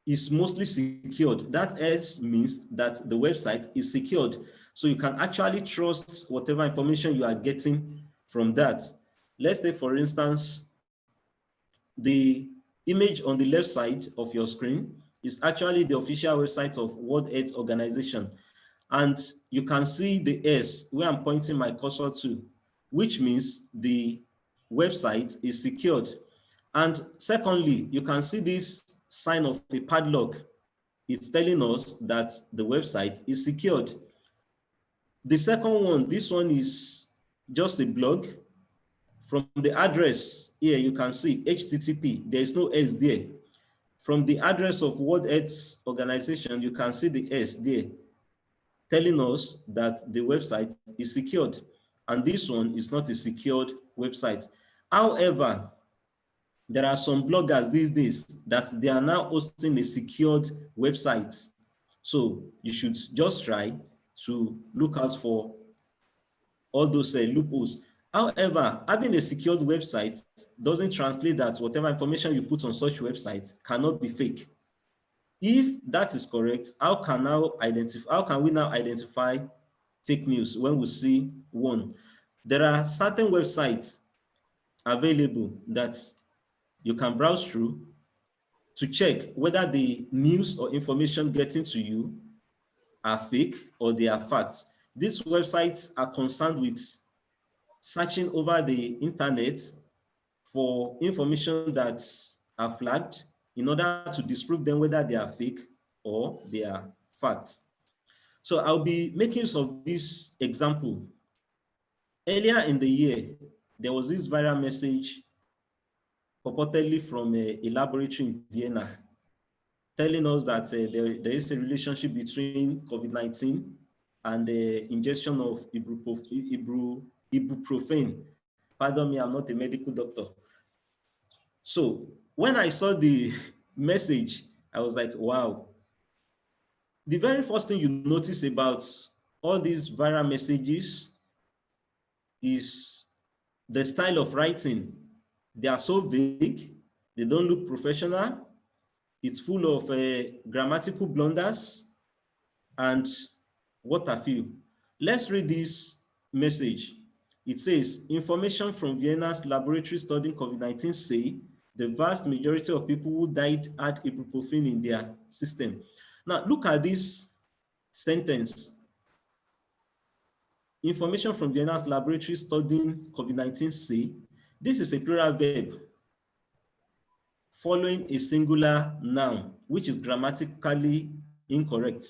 is mostly secured. That S means that the website is secured. So you can actually trust whatever information you are getting from that. Let's take, for instance, the image on the left side of your screen is actually the official website of World Health Organization. And you can see the S where I'm pointing my cursor to, which means the website is secured. And secondly, you can see this sign of a padlock. It's telling us that the website is secured. The second one, this one is just a blog. From the address here, you can see HTTP, there is no S there. From the address of World Health Organization, you can see the S there, telling us that the website is secured. And this one is not a secured website. However, there are some bloggers these days that they are now hosting a secured website. So you should just try to look out for all those loopholes. However, having a secured website doesn't translate that whatever information you put on such websites cannot be fake. If that is correct, how can we now identify fake news when we see one? There are certain websites available that you can browse through to check whether the news or information getting to you are fake or they are facts. These websites are concerned with searching over the internet for information that are flagged in order to disprove them whether they are fake or they are facts. So I'll be making use of this example. Earlier in the year, there was this viral message purportedly from a laboratory in Vienna telling us that there is a relationship between COVID-19 and the ingestion of ibuprofen. Pardon me, I'm not a medical doctor. So when I saw the message, I was like, wow. The very first thing you notice about all these viral messages is the style of writing. They are so vague, they don't look professional. It's full of grammatical blunders and what have you. Let's read this message. It says, information from Vienna's laboratory studying COVID-19 say the vast majority of people who died had ibuprofen in their system. Now, look at this sentence. Information from Vienna's laboratory studying COVID-19 say, this is a plural verb following a singular noun, which is grammatically incorrect.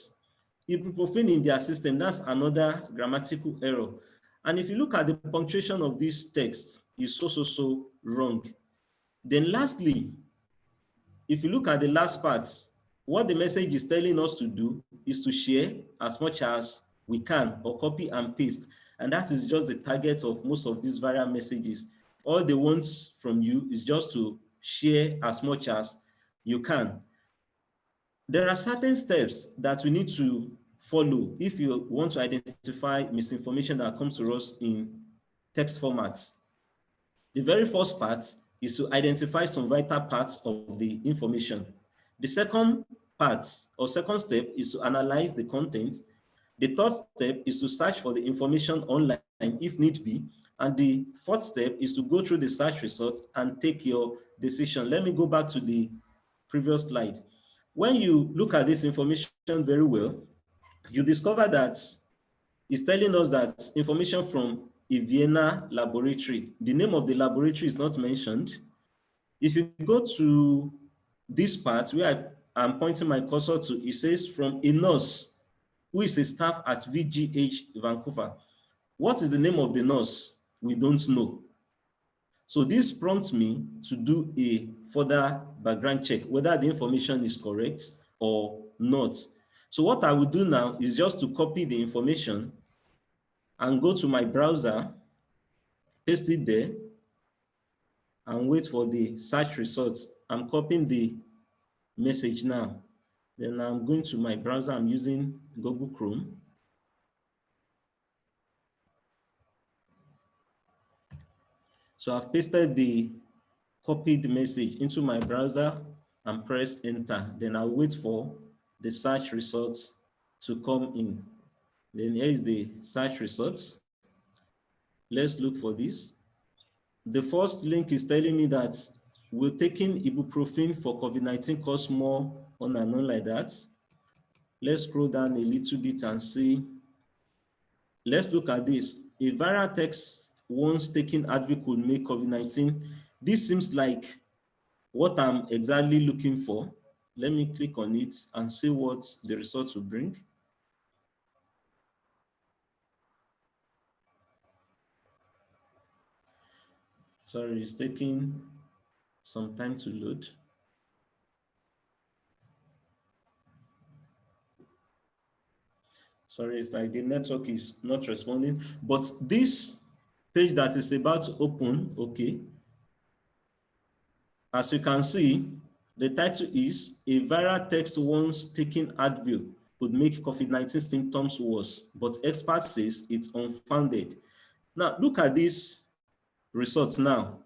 Ibuprofen in their system, that's another grammatical error. And if you look at the punctuation of this text, it's so wrong. Then lastly, if you look at the last part, what the message is telling us to do is to share as much as we can or copy and paste. And that is just the target of most of these viral messages. All they want from you is just to share as much as you can. There are certain steps that we need to follow if you want to identify misinformation that comes to us in text formats. The very first part is to identify some vital parts of the information. The second part or second step is to analyze the content. The third step is to search for the information online if need be. And the fourth step is to go through the search results and take your decision. Let me go back to the previous slide. When you look at this information very well, you discover that it's telling us that information from a Vienna laboratory. The name of the laboratory is not mentioned. If you go to this part where I'm pointing my cursor to, it says from a nurse who is a staff at VGH Vancouver. What is the name of the nurse? We don't know. So this prompts me to do a further background check, whether the information is correct or not. So what I will do now is just to copy the information and go to my browser, paste it there, and wait for the search results. I'm copying the message now. Then I'm going to my browser. I'm using Google Chrome. So I've pasted the copied message into my browser and press enter. Then I'll wait for the search results to come in. Then here is the search results. Let's look for this. The first link is telling me that will taking ibuprofen for COVID-19 cause more on and on like that. Let's scroll down a little bit and see. Let's look at this. A viral text once taking Advil could make COVID-19. This seems like what I'm exactly looking for. Let me click on it and see what the results will bring. Sorry, it's taking some time to load. Sorry, it's like the network is not responding. But this page that is about to open, okay. As you can see, the title is A Viral Text Once Taking Advil Would Make COVID-19 Symptoms Worse, but experts says it's unfounded. Now, look at these results now.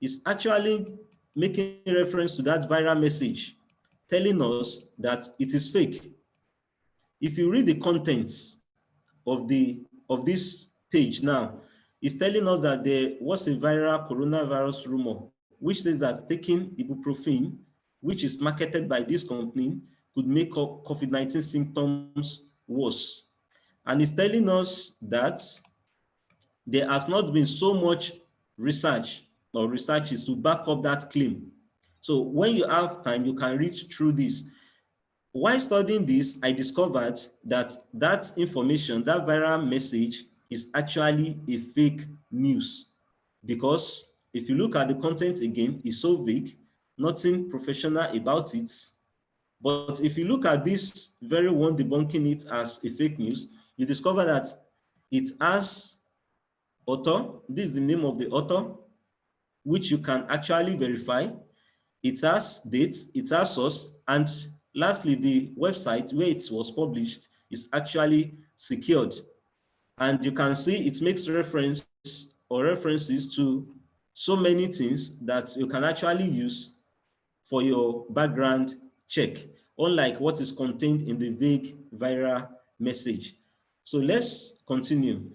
It's actually making reference to that viral message, telling us that it is fake. If you read the contents of this page now, it's telling us that there was a viral coronavirus rumor, which says that taking ibuprofen, which is marketed by this company, could make COVID-19 symptoms worse. And it's telling us that there has not been so much research or researches to back up that claim. So when you have time, you can read through this. While studying this, I discovered that that information, that viral message, is actually a fake news. Because if you look at the content again, it's so vague, nothing professional about it. But if you look at this very one debunking it as a fake news, you discover that it has author. This is the name of the author, which you can actually verify. it has dates, it has source, and lastly, the website where it was published is actually secured. And you can see it makes reference or references to so many things that you can actually use for your background check, unlike what is contained in the vague viral message. So let's continue.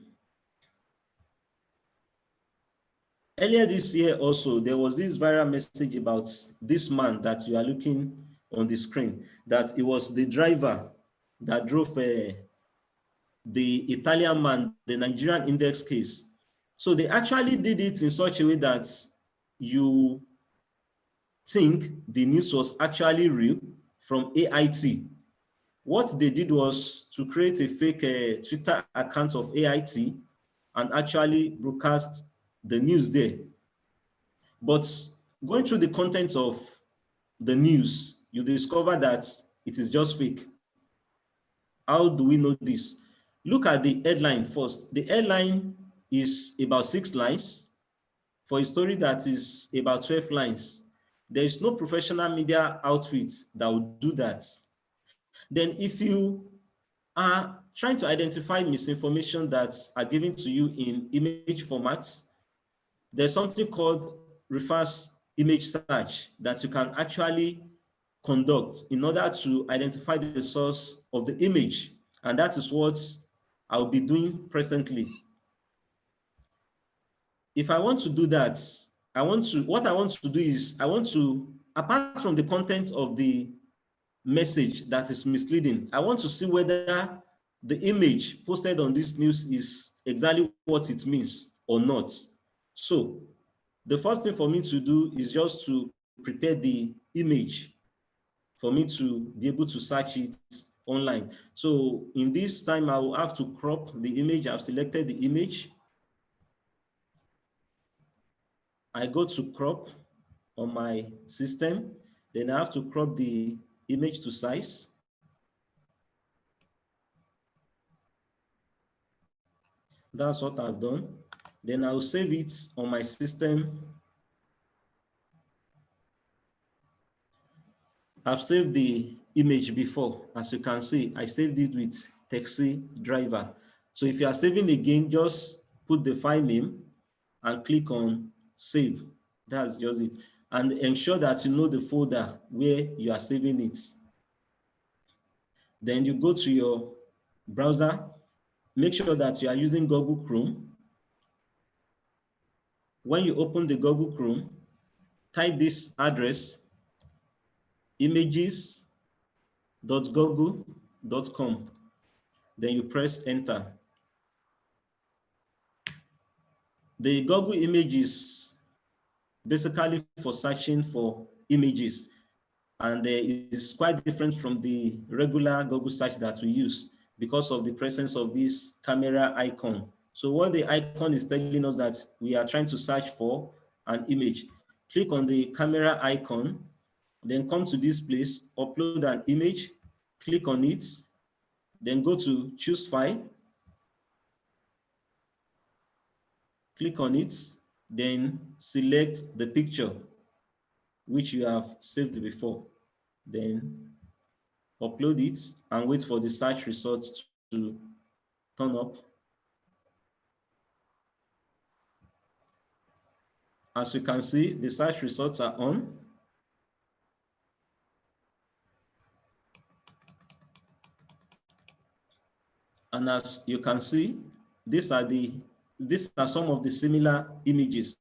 Earlier this year also, there was this viral message about this man that you are looking on the screen, that it was the driver that drove the Italian man, the Nigerian index case. So they actually did it in such a way that you think the news was actually real from AIT. What they did was to create a fake Twitter account of AIT and actually broadcast the news there. But going through the contents of the news, you discover that it is just fake. How do we know this? Look at the headline first. The headline is about 6 lines for a story that is about 12 lines. There is no professional media outfit that will do that. Then if you are trying to identify misinformation that are given to you in image formats, there's something called reverse image search that you can actually conduct in order to identify the source of the image. And that is what I'll be doing presently. If I want to do that, what I want to do is, apart from the content of the message that is misleading, I want to see whether the image posted on this news is exactly what it means or not. So the first thing for me to do is just to prepare the image for me to be able to search it online. So in this time, I will have to crop the image. I've selected the image. I go to crop on my system. Then I have to crop the image to size. That's what I've done. Then I'll save it on my system. I've saved the image before. As you can see, I saved it with taxi driver. So if you are saving again, just put the file name and click on save. That's just it. And ensure that you know the folder where you are saving it. Then you go to your browser. Make sure that you are using Google Chrome. When you open the Google Chrome, type this address, images.google.com. Then you press enter. The Google image is basically for searching for images, and it is quite different from the regular Google search that we use because of the presence of this camera icon. So what the icon is telling us that we are trying to search for an image. Click on the camera icon, then come to this place, upload an image, click on it, then go to choose file, click on it, then select the picture which you have saved before. Then upload it and wait for the search results to turn up. As you can see, the search results are on. And as you can see, these are some of the similar images.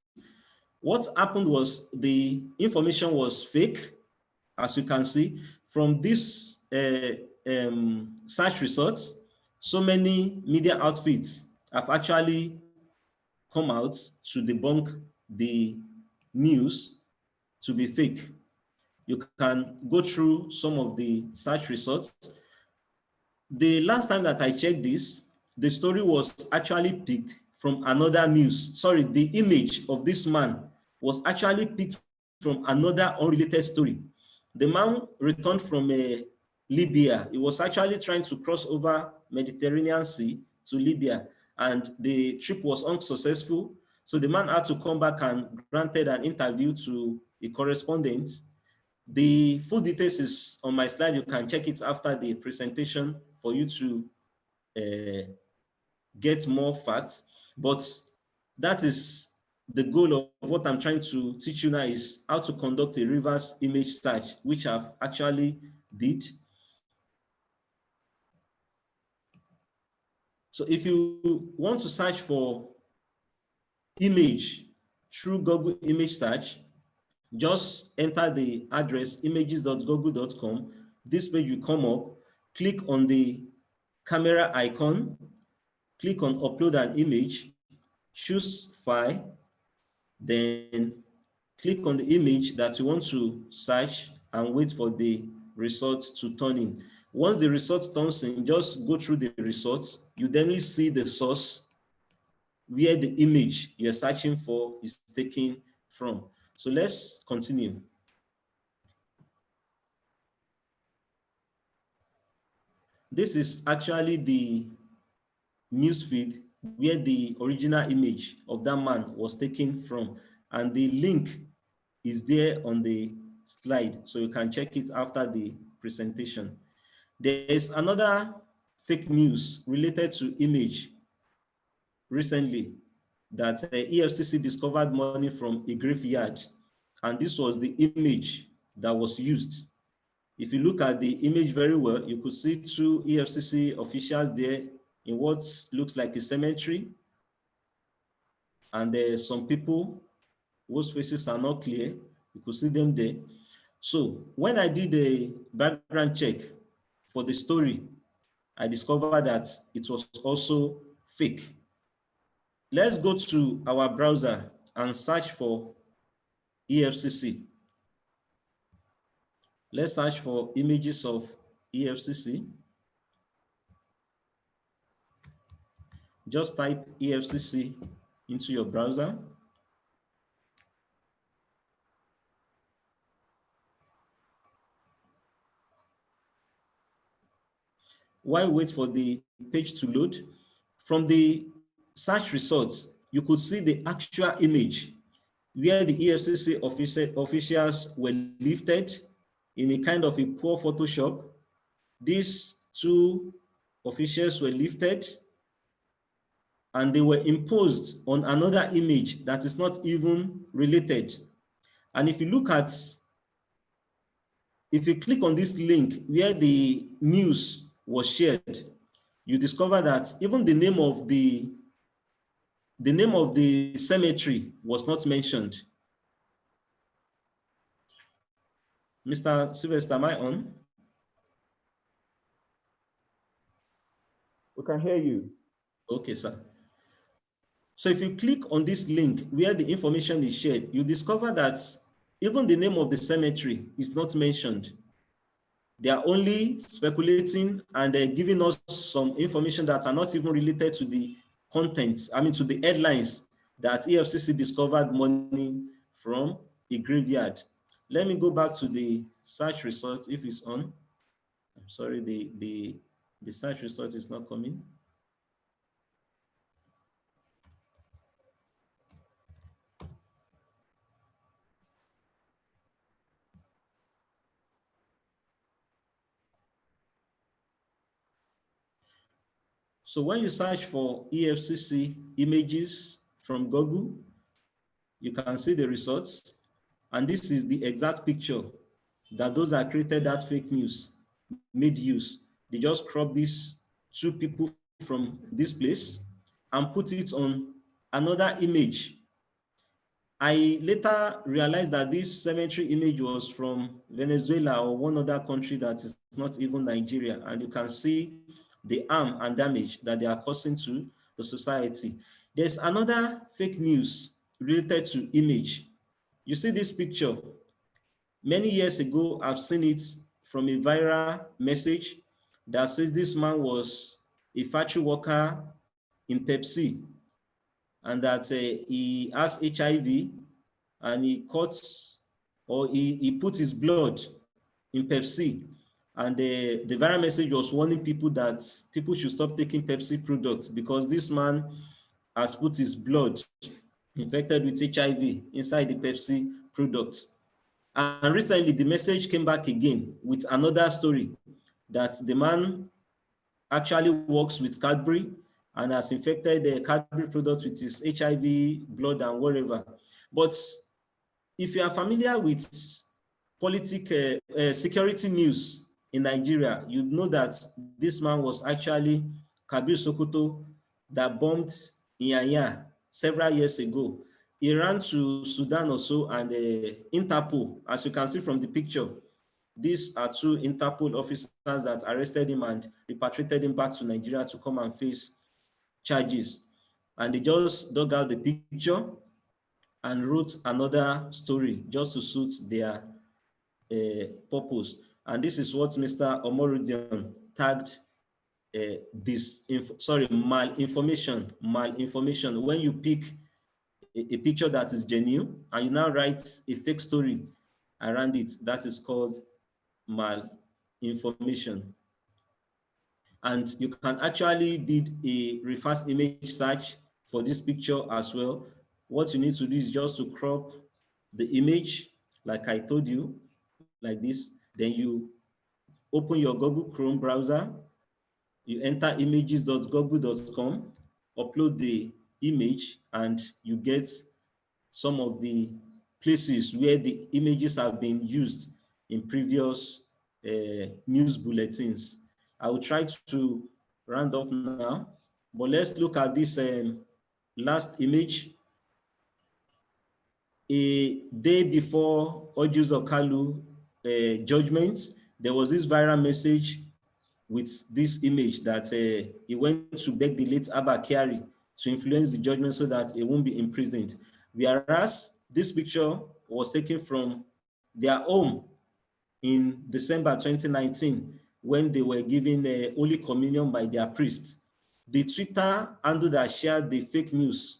What happened was the information was fake, as you can see. From this search results, so many media outfits have actually come out to debunk the news to be fake. You can go through some of the search results. The last time that I checked this, the story was actually picked from another news. Sorry, the image of this man was actually picked from another unrelated story. The man returned from Libya. He was actually trying to cross over Mediterranean Sea to Libya, and the trip was unsuccessful. So the man had to come back and granted an interview to a correspondent. The full details is on my slide. You can check it after the presentation for you to get more facts. But that is the goal of what I'm trying to teach you now, is how to conduct a reverse image search, which I've actually did. So if you want to search for image through Google image search, just enter the address images.google.com. This page will come up. Click on the camera icon, click on upload an image, choose file, then click on the image that you want to search and wait for the results to turn in. Once the results turns in, just go through the results. You then see the source where the image you're searching for is taken from. So let's continue. This is actually the newsfeed where the original image of that man was taken from, and the link is there on the slide, so you can check it after the presentation. There is another fake news related to image recently that EFCC discovered money from a graveyard, and this was the image that was used. If you look at the image very well, you could see two EFCC officials there in what looks like a cemetery, and there's some people whose faces are not clear. You could see them there. So when I did a background check for the story, I discovered that it was also fake. Let's go to our browser and search for EFCC. Let's search for images of EFCC. Just type EFCC into your browser. While wait for the page to load, from the search results, you could see the actual image where the EFCC officials were lifted in a kind of a poor Photoshop. These two officials were lifted and they were imposed on another image that is not even related. And if you look at, if you click on this link where the news was shared, you discover that even the name of the cemetery was not mentioned. Mr. Sylvester, am I on? We can hear you. Okay, sir. So if you click on this link where the information is shared, you discover that even the name of the cemetery is not mentioned. They are only speculating and they're giving us some information that are not even related to the contents, I mean, to the headlines that EFCC discovered money from a graveyard. Let me go back to the search results if it's on. I'm sorry, the search result is not coming. So when you search for EFCC images from Google, you can see the results. And this is the exact picture that those that created that fake news made use. They just crop these two people from this place and put it on another image. I later realized that this cemetery image was from Venezuela or one other country that is not even Nigeria. And you can see the harm and damage that they are causing to the society. There's another fake news related to image. You see this picture. Many years ago, I've seen it from a viral message that says this man was a factory worker in Pepsi and that he has HIV and he cuts or he put his blood in Pepsi. And the viral message was warning people that people should stop taking Pepsi products because this man has put his blood infected with HIV inside the Pepsi products. And recently, the message came back again with another story that the man actually works with Cadbury and has infected the Cadbury product with his HIV, blood, and whatever. But if you are familiar with security news in Nigeria, you know that this man was actually Kabir Sokoto that bombed Inyanya several years ago. He ran to Sudan also, and Interpol, as you can see from the picture, these are two Interpol officers that arrested him and repatriated him back to Nigeria to come and face charges. And they just dug out the picture and wrote another story just to suit their purpose. And this is what Mr. Omorudion tagged malinformation. When you pick a picture that is genuine and you now write a fake story around it, that is called malinformation. And you can actually did a reverse image search for this picture as well. What you need to do is just to crop the image, like I told you, like this. Then you open your Google Chrome browser, you enter images.google.com, upload the image, and you get some of the places where the images have been used in previous news bulletins. I will try to round off now, but let's look at this last image. A day before Oju's Okalu judgment, there was this viral message with this image that he went to beg the late Abba Kyari to influence the judgment so that he won't be imprisoned. Whereas this picture was taken from their home in December 2019 when they were given Holy Communion by their priest. The Twitter handle that shared the fake news,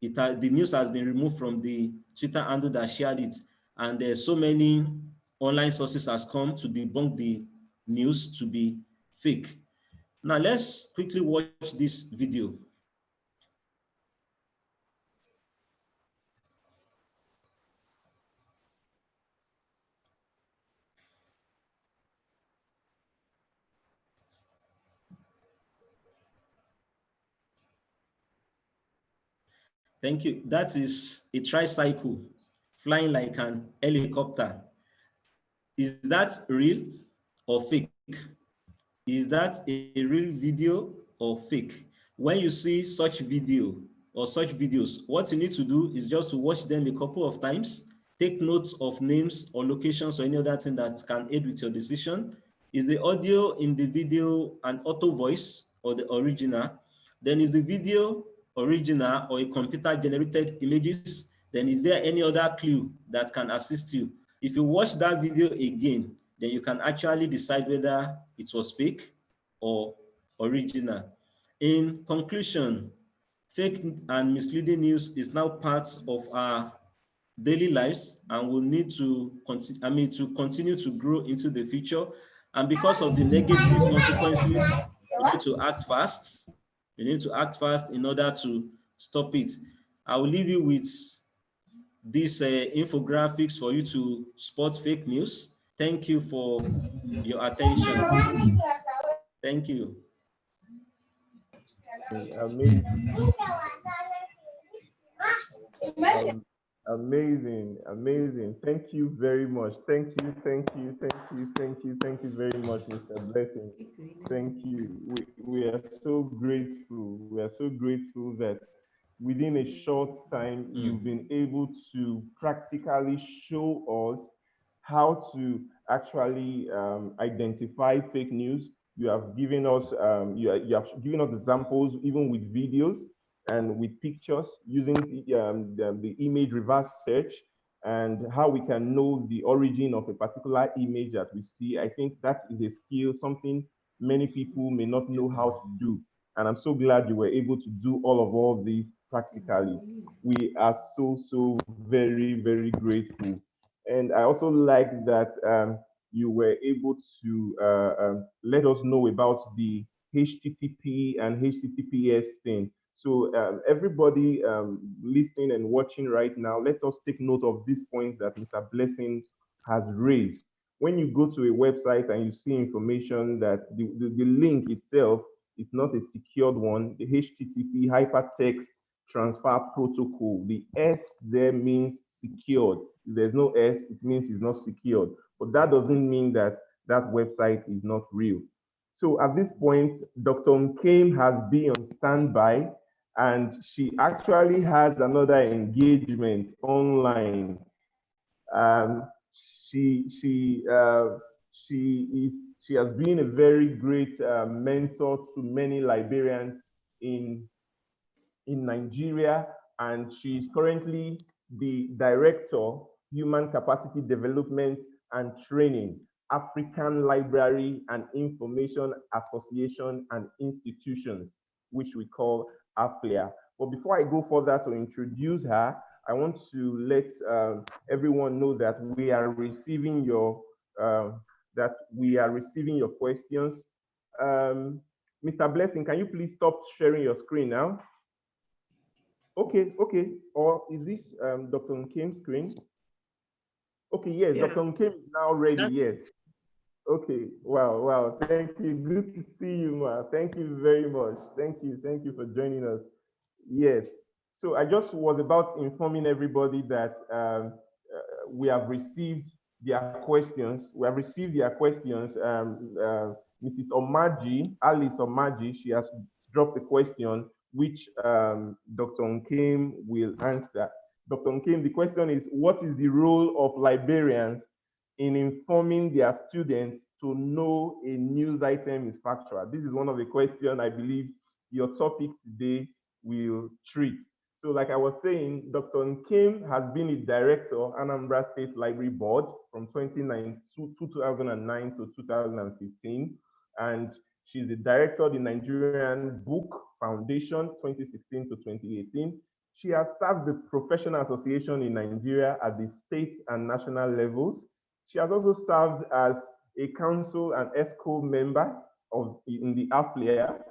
the news has been removed from the Twitter handle that shared it, and so many online sources has come to debunk the news to be fake. Now let's quickly watch this video. Thank you. That is a tricycle flying like an helicopter. Is that real or fake? Is that a real video or fake? When you see such video or such videos, what you need to do is just to watch them a couple of times, take notes of names or locations or any other thing that can aid with your decision. Is the audio in the video an auto voice or the original? Then is the video original or a computer generated images? Then is there any other clue that can assist you? If you watch that video again, then you can actually decide whether it was fake or original. In conclusion, fake and misleading news is now part of our daily lives and will need to continue to grow into the future. And because of the negative consequences, we need to act fast. We need to act fast in order to stop it. I will leave you with these infographics for you to spot fake news. Thank you for your attention. Thank you. Amazing. Thank you very much. Thank you very much, Mr. Blessing. Thank you. We are so grateful. We are so grateful that within a short time, you've been able to practically show us how to actually identify fake news. You have given us you have given us examples even with videos and with pictures using the image reverse search and how we can know the origin of a particular image that we see. I think that is a skill, something many people may not know how to do. And I'm so glad you were able to do all these practically. We are so very grateful. And I also like that you were able to let us know about the HTTP and HTTPS thing. So everybody listening and watching right now, let us take note of these points that Mr. Blessing has raised. When you go to a website and you see information that the link itself is not a secured one, the HTTP hypertext transfer protocol, the S there means secured. If there's no S, it means it's not secured. But that doesn't mean that that website is not real. So at this point, Dr. Nkem has been on standby, and she actually has another engagement online. She has been a very great mentor to many Liberians in Nigeria, and she is currently the Director, Human Capacity Development and Training, African Library and Information Association and Institutions, which we call AFLIA. But before I go further to introduce her, I want to let everyone know that we are receiving your questions. Mr. Blessing, can you please stop sharing your screen now? Okay. Or is this Dr. Nkem's screen? Okay, yes, yeah. Dr. Nkem is now ready, yes. Okay, wow, thank you. Good to see you, Ma. Thank you very much. Thank you for joining us. Yes, so I just was about informing everybody that we have received their questions. Mrs. Omaji, Alice Omaji, she has dropped a question which Dr. Nkem will answer. Dr. Nkem, the question is, what is the role of librarians in informing their students to know a news item is factual? This is one of the questions I believe your topic today will treat. So like I was saying, Dr. Nkem has been a director of Anambra State Library Board from 2009 to 2015, and she's the director of the Nigerian Book Foundation 2016 to 2018. She has served the Professional Association in Nigeria at the state and national levels. She has also served as a council and ESCO member in the AFLIA,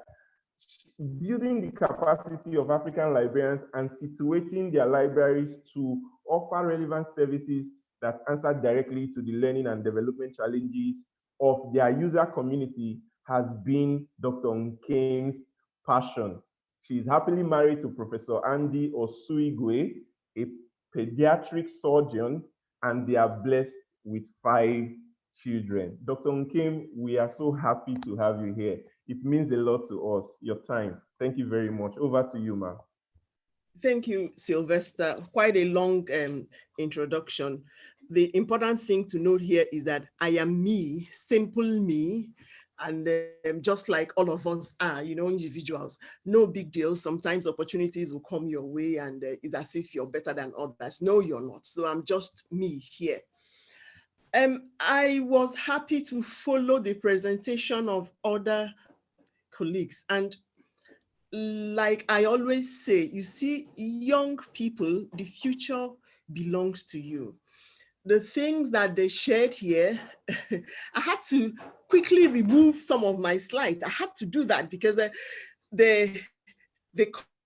building the capacity of African librarians and situating their libraries to offer relevant services that answer directly to the learning and development challenges of their user community has been Dr. Nkem's passion. She is happily married to Professor Andy Osuigwe, a pediatric surgeon, and they are blessed with 5 children. Dr. Nkem, we are so happy to have you here. It means a lot to us, your time. Thank you very much. Over to you, ma'am. Thank you, Sylvester. Quite a long introduction. The important thing to note here is that I am me, simple me, and just like all of us are, individuals. No big deal. Sometimes opportunities will come your way and it's as if you're better than others. No, you're not. So I'm just me here. I was happy to follow the presentation of other colleagues, and like I always say, you see, young people, the future belongs to you. The things that they shared here, I had to quickly remove some of my slides. I had to do that because they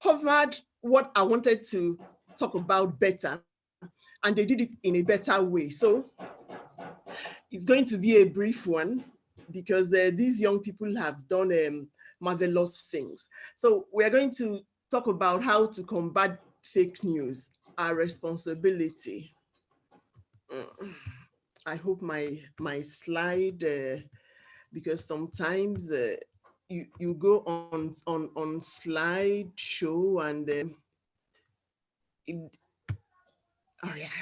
covered what I wanted to talk about better, and they did it in a better way. So it's going to be a brief one because these young people have done marvelous things. So we're going to talk about how to combat fake news, our responsibility. I hope my slide, because sometimes you go on slideshow and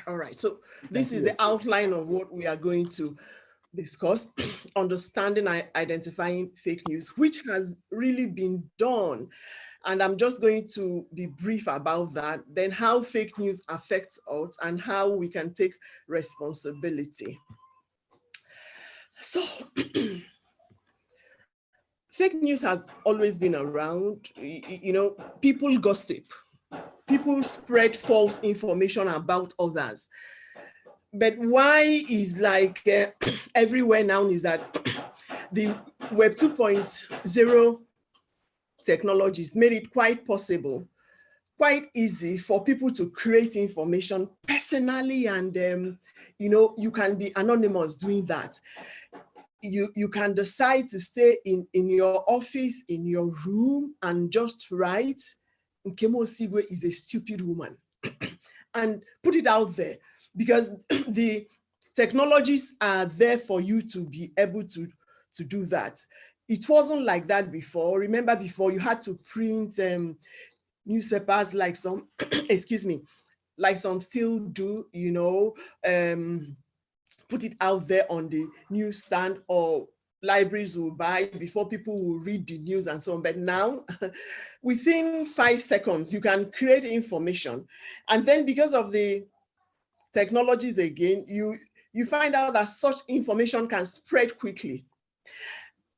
all right. So this is the outline of what we are going to discuss: understanding and identifying fake news, which has really been done. And I'm just going to be brief about that. Then how fake news affects us and how we can take responsibility. So fake news has always been around. People gossip. People spread false information about others. But why is like everywhere now is that the Web 2.0 technologies made it quite possible, quite easy for people to create information personally, and you can be anonymous doing that. You can decide to stay in your office, in your room, and just write, Nkemo Osigwe is a stupid woman, and put it out there, because the technologies are there for you to be able to do that. It wasn't like that before. Remember, before you had to print newspapers like some, excuse me, like some still do, put it out there on the newsstand, or libraries will buy before people will read the news and so on. But now, within 5 seconds, you can create information. And then because of the technologies again, you find out that such information can spread quickly.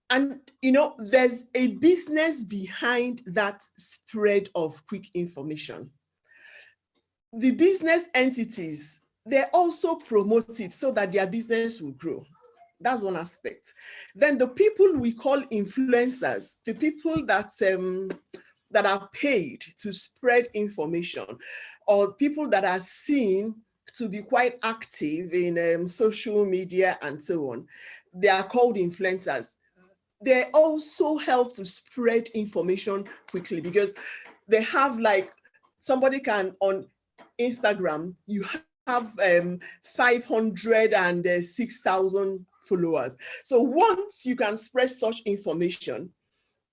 And there's a business behind that spread of quick information. The business entities, they also promote it so that their business will grow. That's one aspect. Then the people we call influencers, the people that are paid to spread information, or people that are seen to be quite active in social media and so on, they are called influencers. They also help to spread information quickly, because they have, like, somebody can, on Instagram, you have 506,000 followers. So once you can spread such information,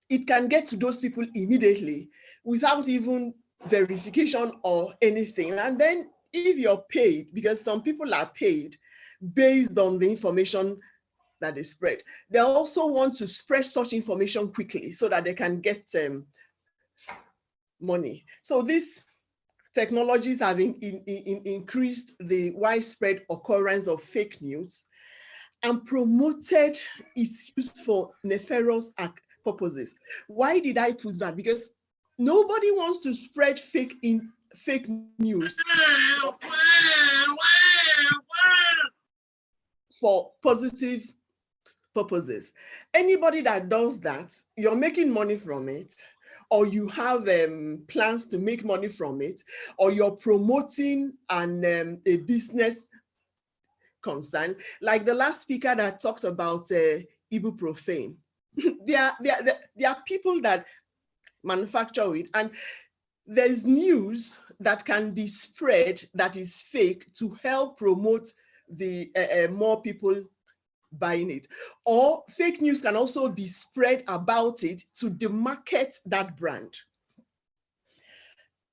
it can get to those people immediately without even verification or anything. And then if you're paid, because some people are paid based on the information that they spread, they also want to spread such information quickly so that they can get money. So these technologies have increased the widespread occurrence of fake news and promoted its use for nefarious purposes. Why did I put that? Because nobody wants to spread fake news for positive purposes. Anybody that does that, you're making money from it, or you have plans to make money from it, or you're promoting a business concern. Like the last speaker that talked about ibuprofen. there are people that manufacture it, and there's news that can be spread that is fake to help promote the more people buying it. Or fake news can also be spread about it to demarket that brand.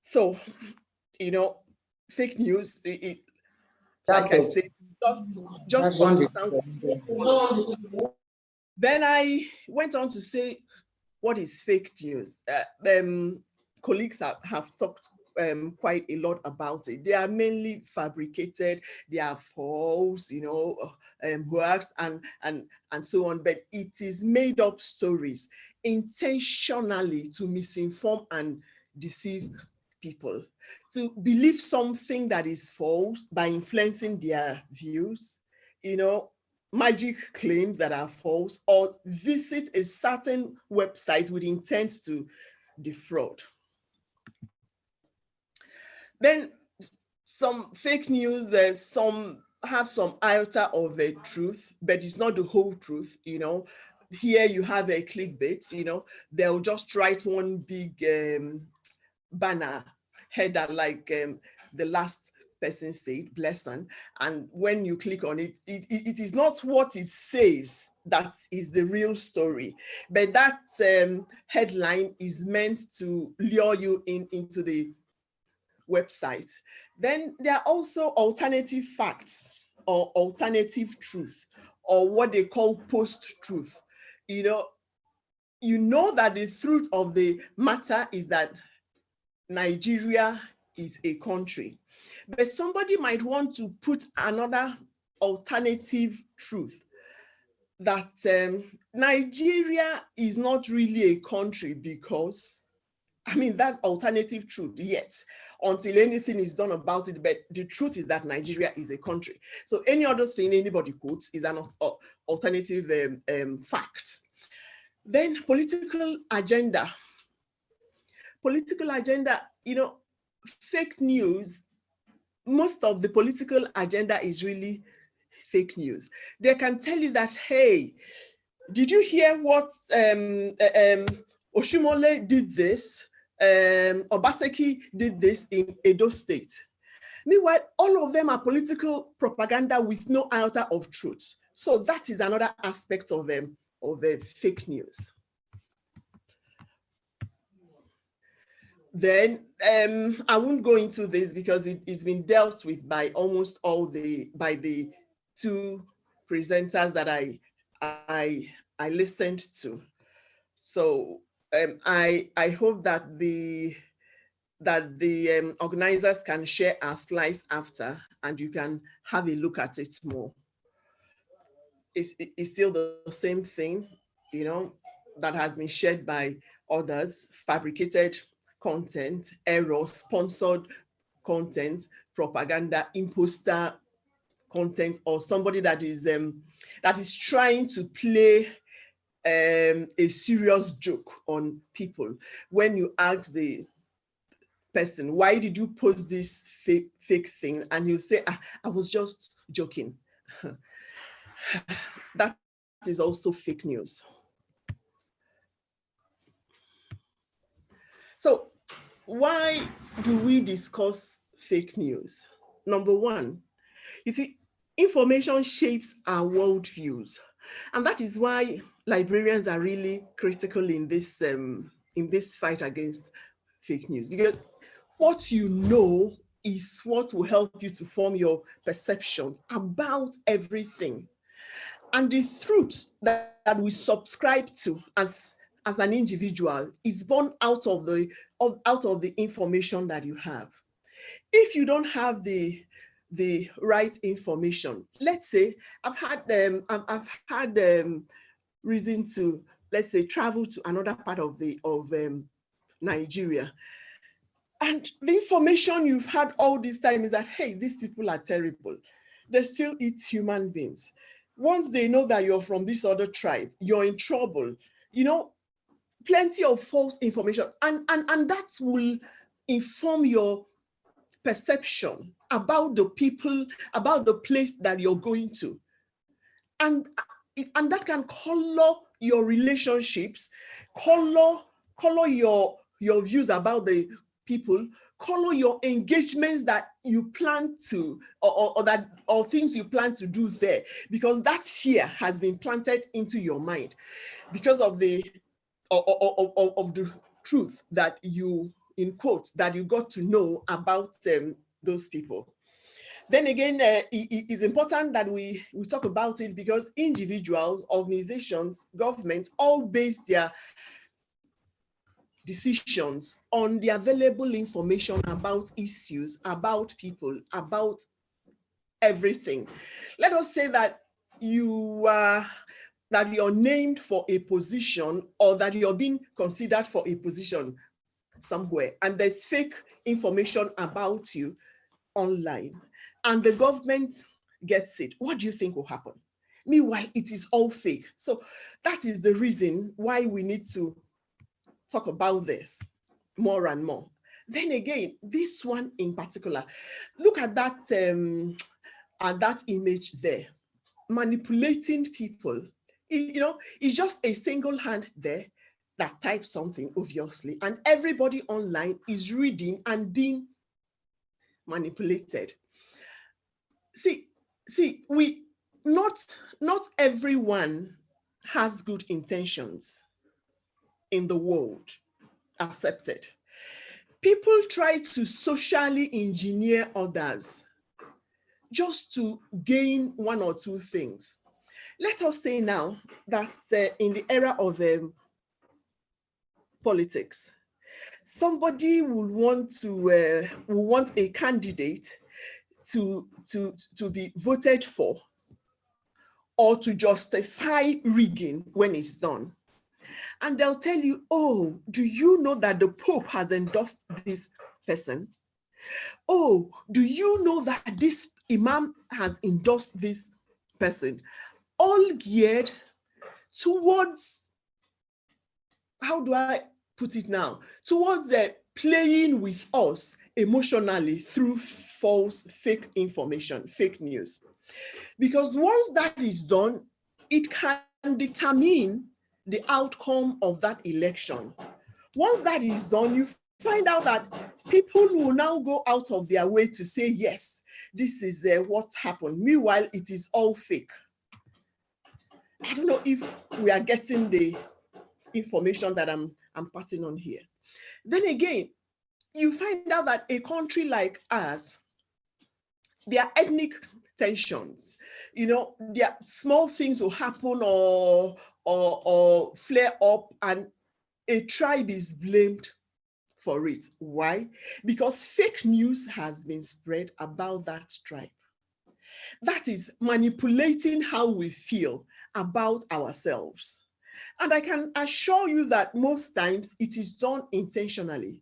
So, fake news, like I said, just understand. Then I went on to say, what is fake news? Colleagues have talked quite a lot about it. They are mainly fabricated, they are false, works and so on, but it is made up stories intentionally to misinform and deceive people, to believe something that is false by influencing their views, magic claims that are false, or visit a certain website with intent to defraud. Then some fake news, some have some iota of a truth, but it's not the whole truth, Here you have a clickbait, they'll just write one big banner header like the last person said, blessing, and when you click on it, it is not what it says that is the real story, but that headline is meant to lure you into the website. Then there are also alternative facts or alternative truth, or what they call post-truth. You know that the truth of the matter is that Nigeria is a country, but somebody might want to put another alternative truth that Nigeria is not really a country, because that's alternative truth yet, until anything is done about it. But the truth is that Nigeria is a country. So any other thing anybody quotes is an alternative fact. Then political agenda political agenda, fake news, most of the political agenda is really fake news. They can tell you that, hey, did you hear what Oshimole did this? Obaseki did this in Edo State. Meanwhile, all of them are political propaganda with no iota of truth. So that is another aspect of fake news. Then I won't go into this because it's been dealt with by almost by the two presenters that I listened to. So I hope that the organizers can share our slides after, and you can have a look at it more. It's still the same thing, that has been shared by others: fabricated content, error, sponsored content, propaganda, imposter content, or somebody that is trying to play a serious joke on people. When you ask the person, why did you post this fake thing? And he'll say, I was just joking. That is also fake news. So why do we discuss fake news? Number one, you see, information shapes our worldviews. And that is why librarians are really critical in this fight against fake news, because what you know is what will help you to form your perception about everything. And the truth that we subscribe to as an individual is born out of the information that you have. If you don't have the right information, let's say I've had reason to, let's say, travel to another part of Nigeria, and the information you've had all this time is that, hey, these people are terrible. They still eat human beings. Once they know that you're from this other tribe, you're in trouble. Plenty of false information, and that will inform your perception about the people, about the place that you're going to. And that can color your relationships, color your views about the people, color your engagements that you plan to, or things you plan to do there, because that fear has been planted into your mind because of the truth that you, in quotes, that you got to know about those people. Then again, it is important that we talk about it because individuals, organizations, governments all base their decisions on the available information about issues, about people, about everything. Let us say that you're named for a position, or that you're being considered for a position somewhere, and there's fake information about you online, and the government gets it. What do you think will happen? Meanwhile, it is all fake. So that is the reason why we need to talk about this more and more. Then again, this one in particular, look at that image there, manipulating people. It's just a single hand there that types something, obviously, and everybody online is reading and being manipulated. See, not everyone has good intentions in the world, accepted. People try to socially engineer others just to gain one or two things. Let us say now that in the era of politics, somebody will want a candidate to be voted for, or to justify rigging when it's done. And they'll tell you, oh, do you know that the Pope has endorsed this person? Oh, do you know that this Imam has endorsed this person? All geared towards, how do I put it now, towards playing with us emotionally through false, fake information, fake news. Because once that is done, it can determine the outcome of that election. Once that is done, you find out that people will now go out of their way to say, yes, this is what happened. Meanwhile, it is all fake. I don't know if we are getting the information that I'm passing on here. Then again, you find out that a country like ours, there are ethnic tensions. You know, there are small things will happen or flare up, and a tribe is blamed for it. Why? Because fake news has been spread about that tribe. That is manipulating how we feel about ourselves. And I can assure you that most times it is done intentionally.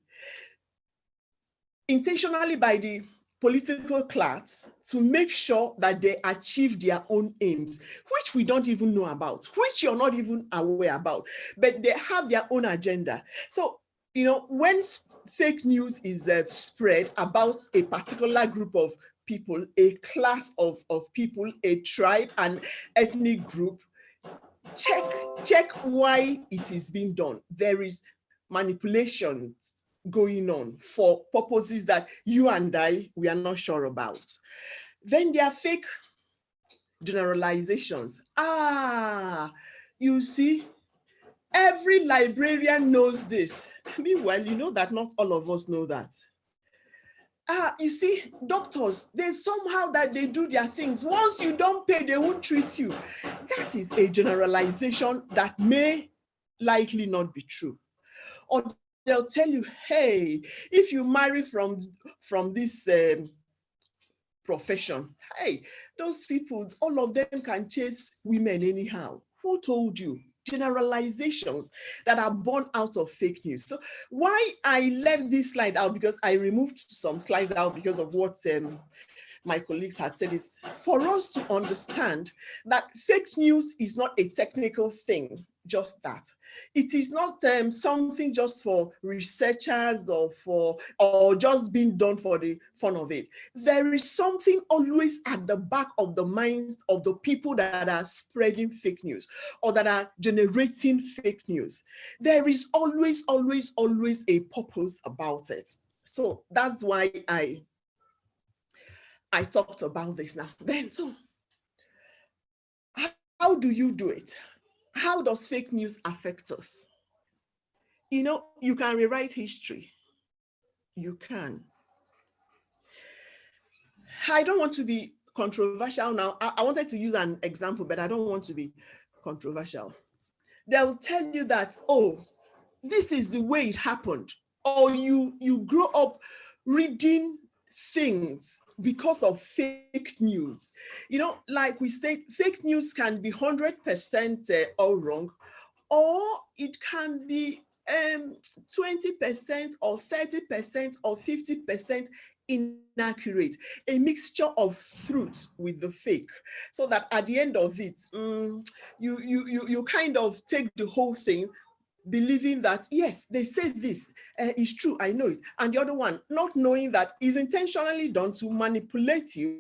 Intentionally by the political class to make sure that they achieve their own aims, which we don't even know about, which you're not even aware about, but they have their own agenda. So, you know, when fake news is spread about a particular group of people, a class of people, a tribe, an ethnic group, check why it is being done. There is manipulation going on for purposes that you and we are not sure about. Then there are fake generalizations. You see, every librarian knows this. Meanwhile, you know that not all of us know that. You see, doctors, they somehow that they do their things. Once you don't pay, they won't treat you. That is a generalization that may likely not be true. Or they'll tell you, hey, if you marry from this profession, hey, those people, all of them can chase women anyhow. Who told you? Generalizations that are born out of fake news. So why I left this slide out, because I removed some slides out because of what my colleagues had said, is for us to understand that fake news is not a technical thing, just that. It is not something just for researchers or just being done for the fun of it. There is something always at the back of the minds of the people that are spreading fake news or that are generating fake news. There is always, always, always a purpose about it. So that's why I talked about this now. Then, so how do you do it? How does fake news affect us? You know, you can rewrite history. You can. I don't want to be controversial now. I wanted to use an example, but I don't want to be controversial. They'll tell you that, oh, this is the way it happened. Or you grow up reading things because of fake news. You know, like we said, fake news can be 100% all wrong, or it can be 20% or 30% or 50% inaccurate, a mixture of truth with the fake, so that at the end of it, you kind of take the whole thing, believing that, yes, they said this is true, I know it. And the other one, not knowing that is intentionally done to manipulate you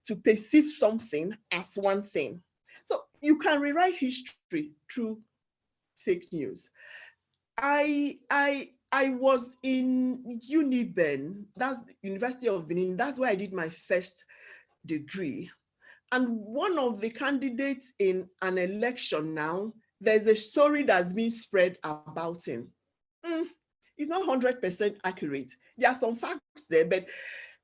to perceive something as one thing. So you can rewrite history through fake news. I was in UNIBEN, that's the University of Benin. That's where I did my first degree. And one of the candidates in an election now, there's a story that's been spread about him. It's not 100% accurate. There are some facts there, but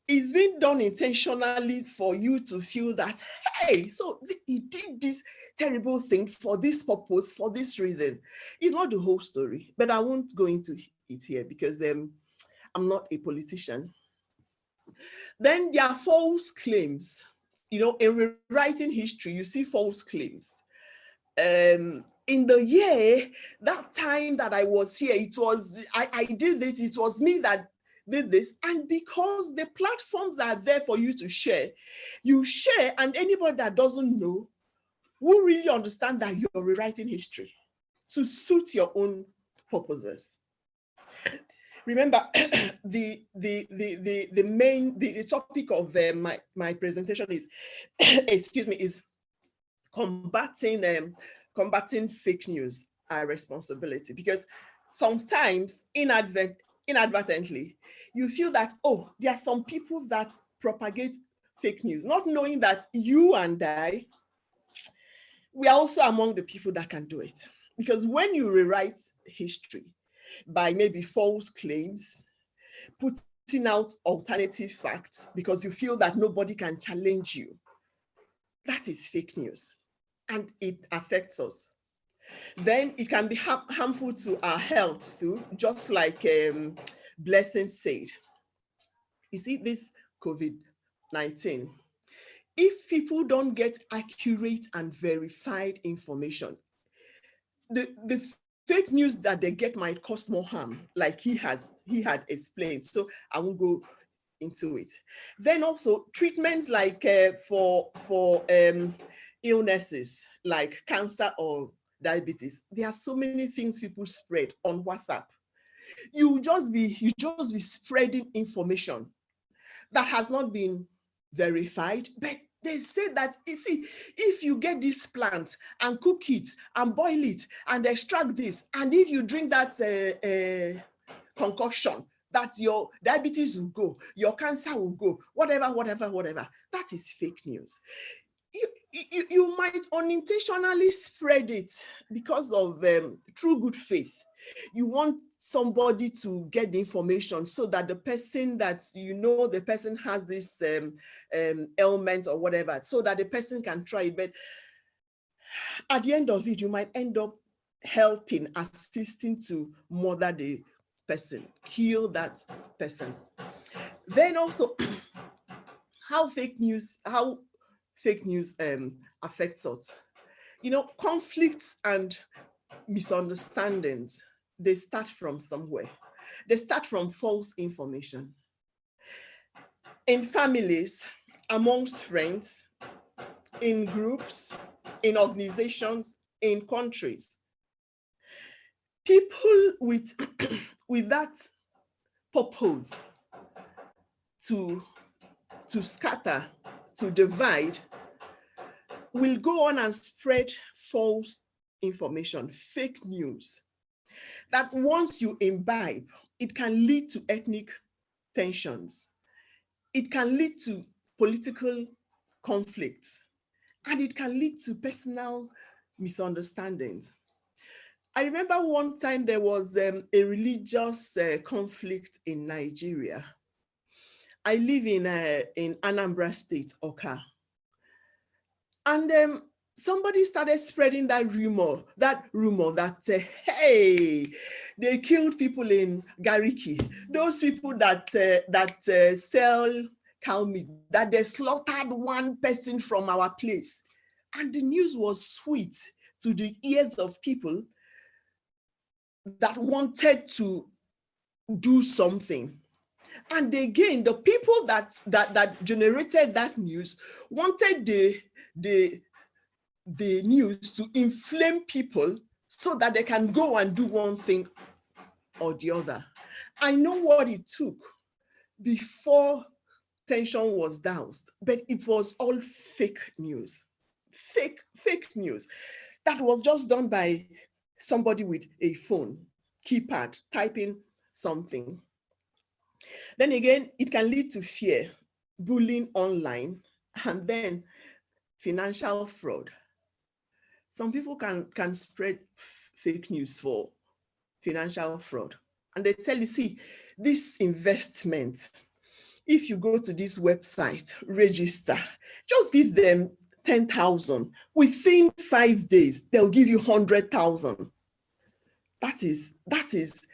it's been done intentionally for you to feel that, hey, so he did this terrible thing for this purpose, for this reason. It's not the whole story, but I won't go into it here because I'm not a politician. Then there are false claims. You know, in rewriting history, you see false claims. In the year, that time that I was here, it was, I did this, it was me that did this. And because the platforms are there for you to share, you share, and anybody that doesn't know will really understand that you're rewriting history to suit your own purposes. Remember, the topic of my presentation is, excuse me, is combating fake news, our responsibility. Because sometimes inadvertently, you feel that, oh, there are some people that propagate fake news, not knowing that you and I, we are also among the people that can do it. Because when you rewrite history by maybe false claims, putting out alternative facts because you feel that nobody can challenge you, that is fake news, and it affects us. Then it can be harmful to our health too, just like Blessing said. You see, this COVID-19, if people don't get accurate and verified information, the fake news that they get might cause more harm, like he had explained. So I won't go into it. Then also treatments like for illnesses like cancer or diabetes. There are so many things people spread on WhatsApp. You just be spreading information that has not been verified, but they say that, you see, if you get this plant and cook it and boil it and extract this, and if you drink that concoction, that your diabetes will go, your cancer will go, whatever. That is fake news. You might unintentionally spread it because of true good faith. You want somebody to get the information so that the person that the person has this ailment or whatever, so that the person can try it. But at the end of it, you might end up assisting to murder the person, kill that person. Then also, how fake news affects us. Conflicts and misunderstandings, they start from somewhere. They start from false information. In families, amongst friends, in groups, in organizations, in countries. People with that purpose to scatter, to divide, will go on and spread false information, fake news, that once you imbibe, it can lead to ethnic tensions. It can lead to political conflicts, and it can lead to personal misunderstandings. I remember one time there was a religious conflict in Nigeria. I live in Anambra State, Oka. And somebody started spreading that rumor that, hey, they killed people in Gariki. Those people that sell cow meat, that they slaughtered one person from our place. And the news was sweet to the ears of people that wanted to do something. And again, the people that generated that news wanted the news to inflame people so that they can go and do one thing or the other. I know what it took before tension was doused, but it was all fake news. Fake news that was just done by somebody with a phone, keypad, typing something. Then again, it can lead to fear, bullying online, and then financial fraud. Some people can spread fake news for financial fraud. And they tell you, see, this investment, if you go to this website, register, just give them 10,000. Within 5 days, they'll give you 100,000. That is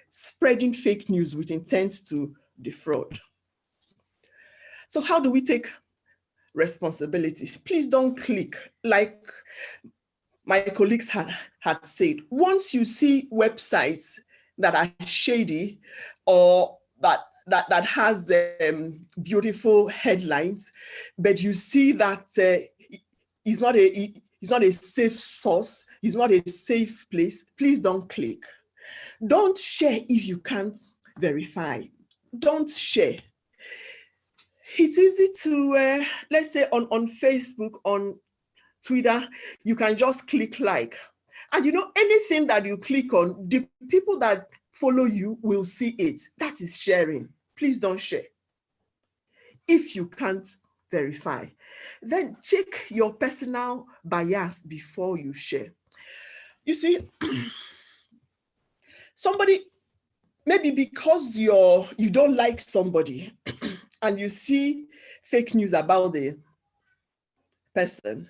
spreading fake news with intent to defraud. So how do we take responsibility? Please don't click. Like my colleagues had said, once you see websites that are shady or that has beautiful headlines, but you see that it's not a safe source, it's not a safe place, please don't click. Don't share if you can't verify. Don't share. It's easy to, let's say on Facebook, on Twitter, you can just click like. And you know, anything that you click on, the people that follow you will see it. That is sharing. Please don't share. If you can't verify, then check your personal bias before you share. You see, somebody, maybe because you don't like somebody and you see fake news about the person,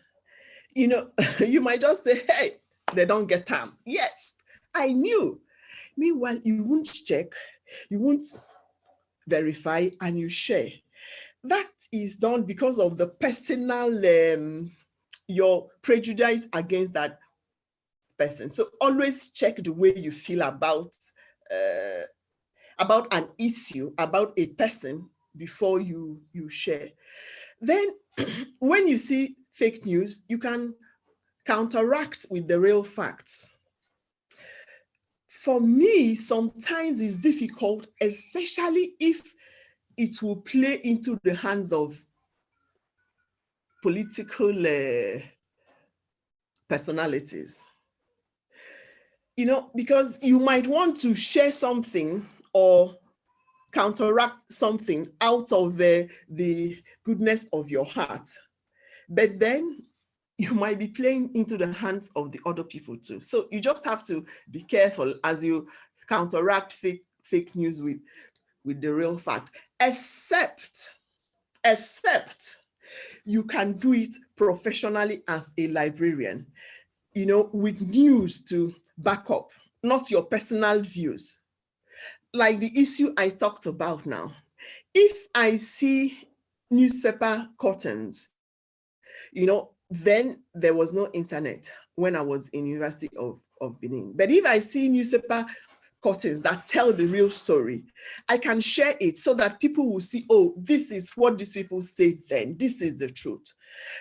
you know, you might just say, hey, they don't get time. Yes, I knew. Meanwhile, you won't check, you won't verify, and you share. That is done because of the personal, your prejudice against that person. So always check the way you feel about an issue, about a person, before you share. Then when you see fake news, you can counteract with the real facts. For me, sometimes it's difficult, especially if it will play into the hands of political personalities. You know, because you might want to share something or counteract something out of the goodness of your heart, but then you might be playing into the hands of the other people too. So you just have to be careful as you counteract fake news with the real fact, except you can do it professionally as a librarian, you know, with news to back up, not your personal views. Like the issue I talked about now. If I see newspaper curtains, you know, then there was no internet when I was in University of Benin. But if I see newspaper curtains that tell the real story, I can share it so that people will see, oh, this is what these people say then, this is the truth.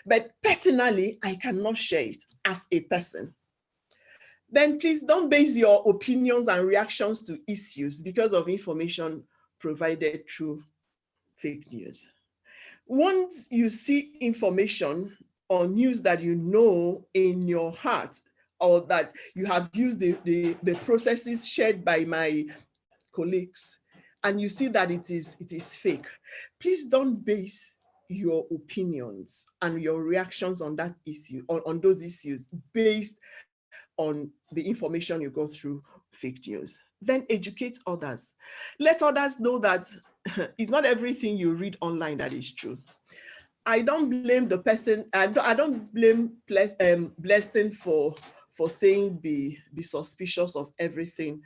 But personally, I cannot share it as a person. Then please don't base your opinions and reactions to issues because of information provided through fake news. Once you see information or news that you know in your heart, or that you have used the processes shared by my colleagues, and you see that it is fake, please don't base your opinions and your reactions on that issue, on those issues, based on the information you go through fake news. Then educate others. Let others know that it's not everything you read online that is true. I don't blame the person. I don't blame Blessing for saying be suspicious of everything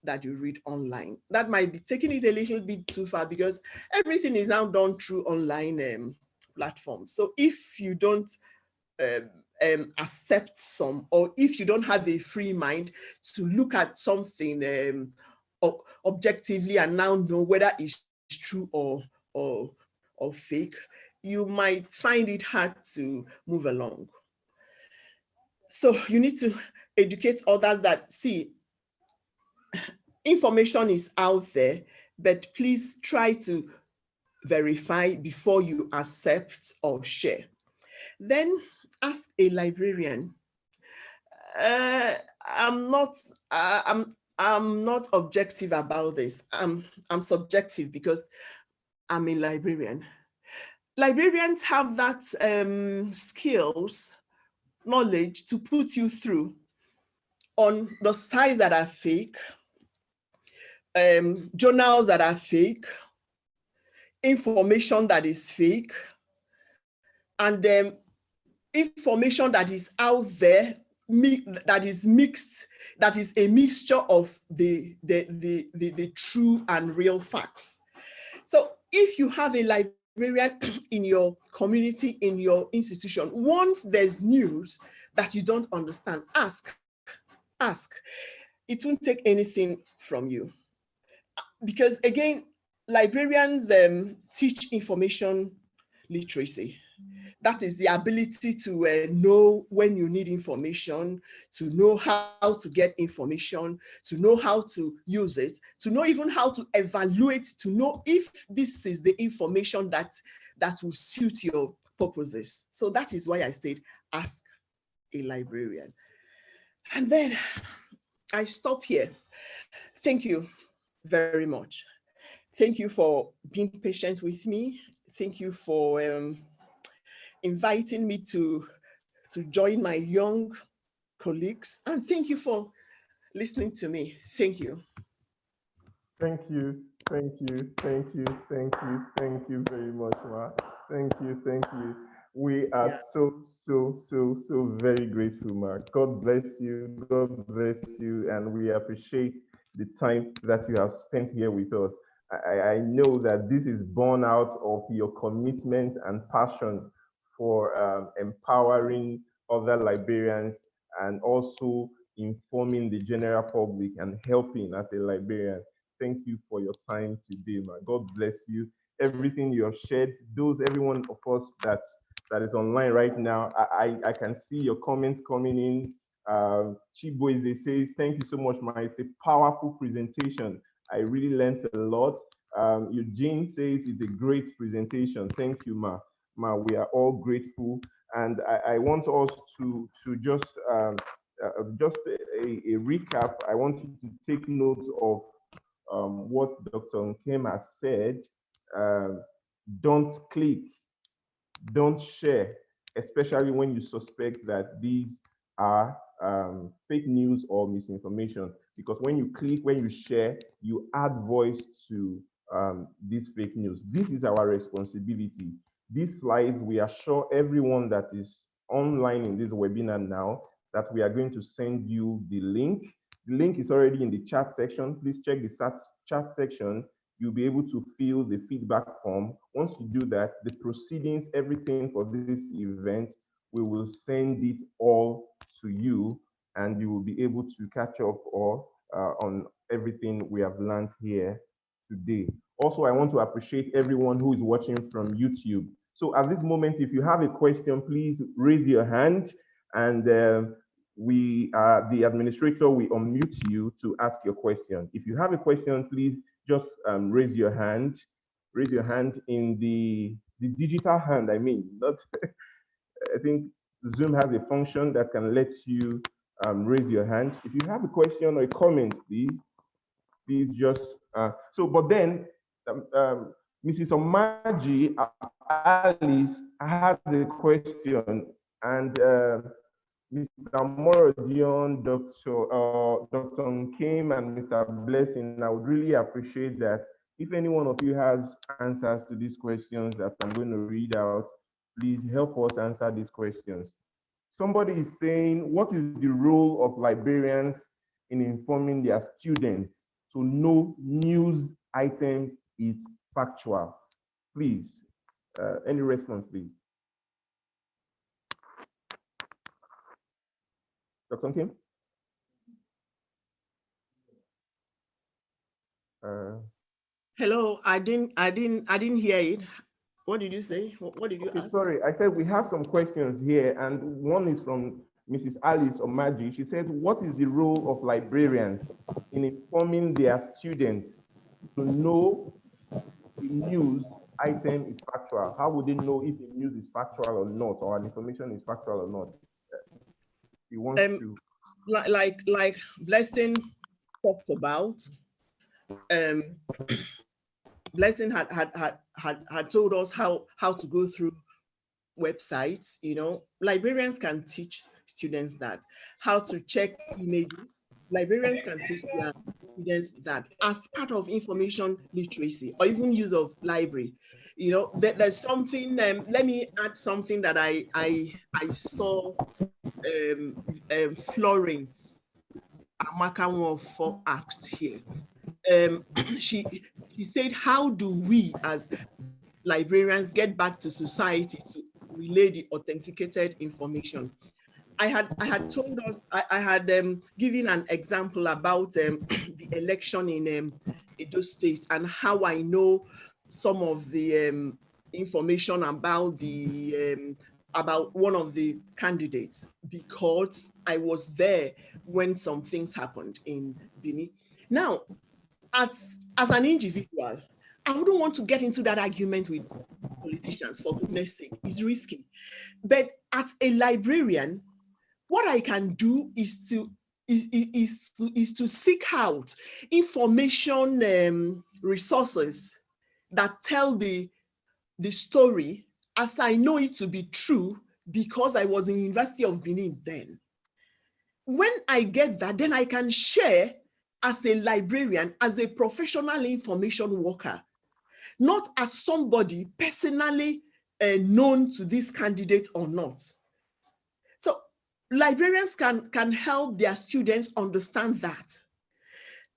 that you read online. That might be taking it a little bit too far, because everything is now done through online platforms. So if you don't accept some, or if you don't have a free mind to look at something objectively and now know whether it's true or fake, you might find it hard to move along. So you need to educate others that, see, information is out there, but please try to verify before you accept or share. Then ask a librarian. I'm not objective about this. I'm subjective because I'm a librarian. Librarians have that skills, knowledge to put you through on the sites that are fake, journals that are fake, information that is fake, and information that is out there that is mixed, that is a mixture of the true and real facts. So if you have a librarian in your community, in your institution, once there's news that you don't understand, ask. It won't take anything from you. Because again, librarians teach information literacy. That is the ability to know when you need information, to know how to get information, to know how to use it, to know even how to evaluate, to know if this is the information that will suit your purposes. So that is why I said, ask a librarian. And then I stop here. Thank you very much. Thank you for being patient with me. Thank you for inviting me to join my young colleagues. And thank you for listening to me. Thank you. Thank you, thank you, thank you, thank you, thank you very much, Ma. Thank you, thank you. We are so very grateful, Ma. God bless you, and we appreciate the time that you have spent here with us. I know that this is born out of your commitment and passion for empowering other librarians and also informing the general public and helping as a librarian. Thank you for your time today, man. God bless you. Everything you have shared, everyone of us that is online right now, I can see your comments coming in. Chiboise says, thank you so much, man. It's a powerful presentation. I really learned a lot. Eugene says it's a great presentation. Thank you, Ma. Ma, we are all grateful. And I want us to just a recap. I want you to take note of what Dr. Nkem has said. Don't click, don't share, especially when you suspect that these are fake news or misinformation. Because when you click, when you share, you add voice to this fake news. This is our responsibility. These slides, we assure everyone that is online in this webinar now that we are going to send you the link. The link is already in the chat section. Please check the chat section. You'll be able to fill the feedback form. Once you do that, the proceedings, everything for this event, we will send it all to you, and you will be able to catch up on everything we have learned here today. Also, I want to appreciate everyone who is watching from YouTube. So at this moment, if you have a question, please raise your hand, and the administrator will unmute you to ask your question. If you have a question, please just raise your hand. Raise your hand in the digital hand, I mean, not, I think Zoom has a function that can let you raise your hand. If you have a question or a comment, please just, but then Mrs. Omaji Alice has a question, and Mr. Morodion, Dr. Kim, and Mr. Blessing, I would really appreciate that if any one of you has answers to these questions that I'm going to read out, please help us answer these questions. Somebody is saying, what is the role of librarians in informing their students to know news item is factual? Please, any response, please. Dr. Kim? Hello, I didn't hear it. What did you say? What did you ask? Sorry, I said we have some questions here, and one is from Mrs. Alice Omaji. She said, what is the role of librarians in informing their students to know the news item is factual? How would they know if the news is factual or not, or an information is factual or not? He wants to... Like Blessing talked about, Blessing had told us how to go through websites. You know, librarians can teach students that, how to check images. Librarians can teach their students that as part of information literacy or even use of library. You know, there's something, let me add something that I saw Florence Amakanwofo asked here. She said, how do we as librarians get back to society to relay the authenticated information? I had told us, I had given an example about the election in Edo State and how I know some of the information about the about one of the candidates because I was there when some things happened in Benin. Now, as an individual, I wouldn't want to get into that argument with politicians, for goodness sake. It's risky. But as a librarian, what I can do is to seek out information resources that tell the story as I know it to be true because I was in University of Benin then. When I get that, then I can share as a librarian, as a professional information worker, not as somebody personally known to this candidate or not. So librarians can help their students understand that.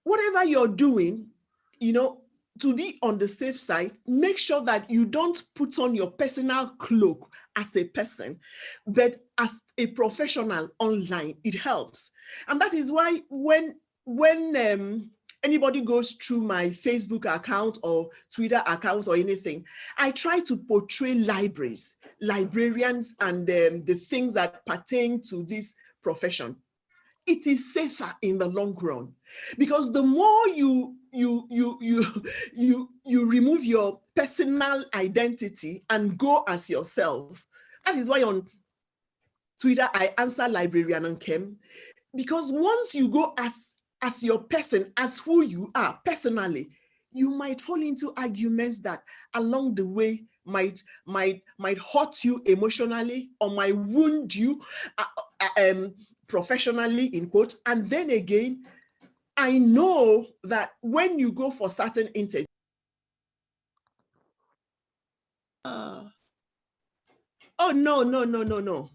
Whatever you're doing, to be on the safe side, make sure that you don't put on your personal cloak as a person, but as a professional online, it helps. And that is why when anybody goes through my Facebook account or Twitter account or anything, I try to portray librarians, and the things that pertain to this profession. It is safer in the long run because the more you remove your personal identity and go as yourself. That is why on Twitter I answer librarian and Kem, because once you go as your person, as who you are personally, you might fall into arguments that along the way might hurt you emotionally or might wound you professionally, in quote. And then again, I know that when you go for certain interviews, oh no.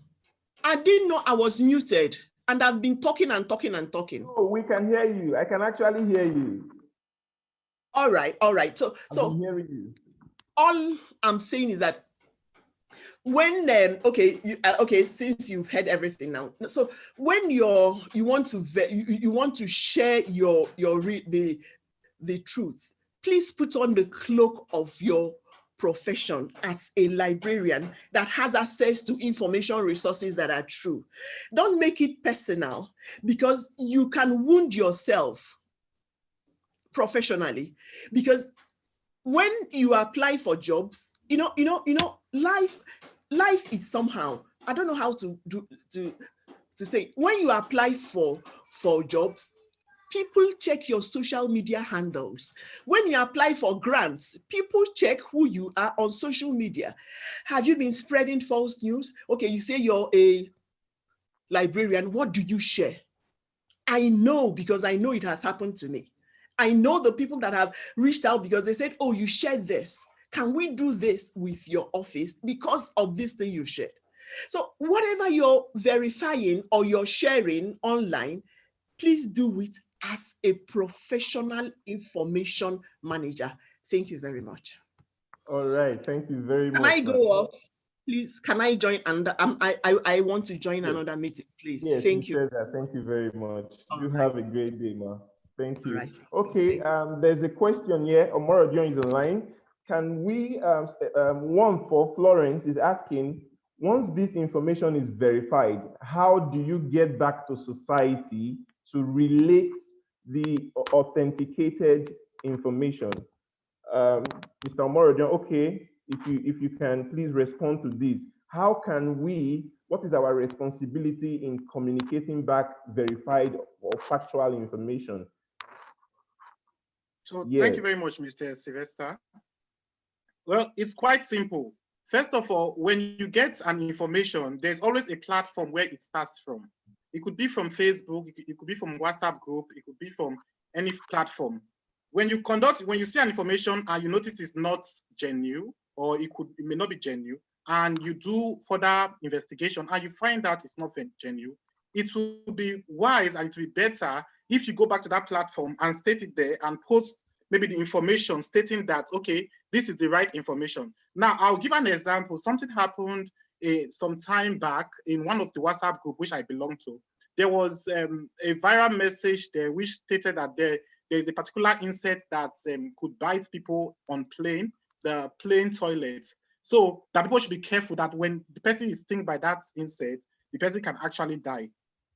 I didn't know I was muted and I've been talking and talking and talking. Oh, we can hear you. I can actually hear you. All right. So I'm hearing you. All I'm saying is that when since you've heard everything now, so when you want to share the truth, please put on the cloak of your profession as a librarian that has access to information resources that are true. Don't make it personal because you can wound yourself professionally, because when you apply for jobs, life is somehow, I don't know how to say, when you apply for jobs, people check your social media handles. When you apply for grants, people check who you are on social media. Have you been spreading false news? Okay, you say you're a librarian. What do you share? I know, because I know it has happened to me. I know the people that have reached out because they said, oh, you shared this. Can we do this with your office because of this thing you shared? So whatever you're verifying or you're sharing online, please do it as a professional information manager. Thank you very much. All right, thank you very much. Can I go off? Please, can I join? And I want to join another meeting, please. Yes, thank you. Thank you very much. All you right. have a great day, ma. Thank you. Right. Okay, there's a question here. Omoro joins the line. Can we, one for Florence is asking, once this information is verified, how do you get back to society to relate the authenticated information? Mr. Omoro, okay, if you can please respond to this. How can we, what is our responsibility in communicating back verified or factual information? So Yes. Thank you very much, Mr. Sylvester. Well, it's quite simple. First of all, when you get an information, there's always a platform where it starts from. It could be from Facebook, it could be from WhatsApp group, it could be from any platform. When you see an information and you notice it's not genuine, or it may not be genuine, and you do further investigation and you find out it's not genuine, it will be wise and it will be better if you go back to that platform and state it there and post maybe the information stating that, okay, this is the right information. Now, I'll give an example. Something happened some time back in one of the WhatsApp group which I belong to. There was a viral message there which stated that there is a particular insect that could bite people on the plane toilet. So that people should be careful that when the person is stung by that insect, the person can actually die.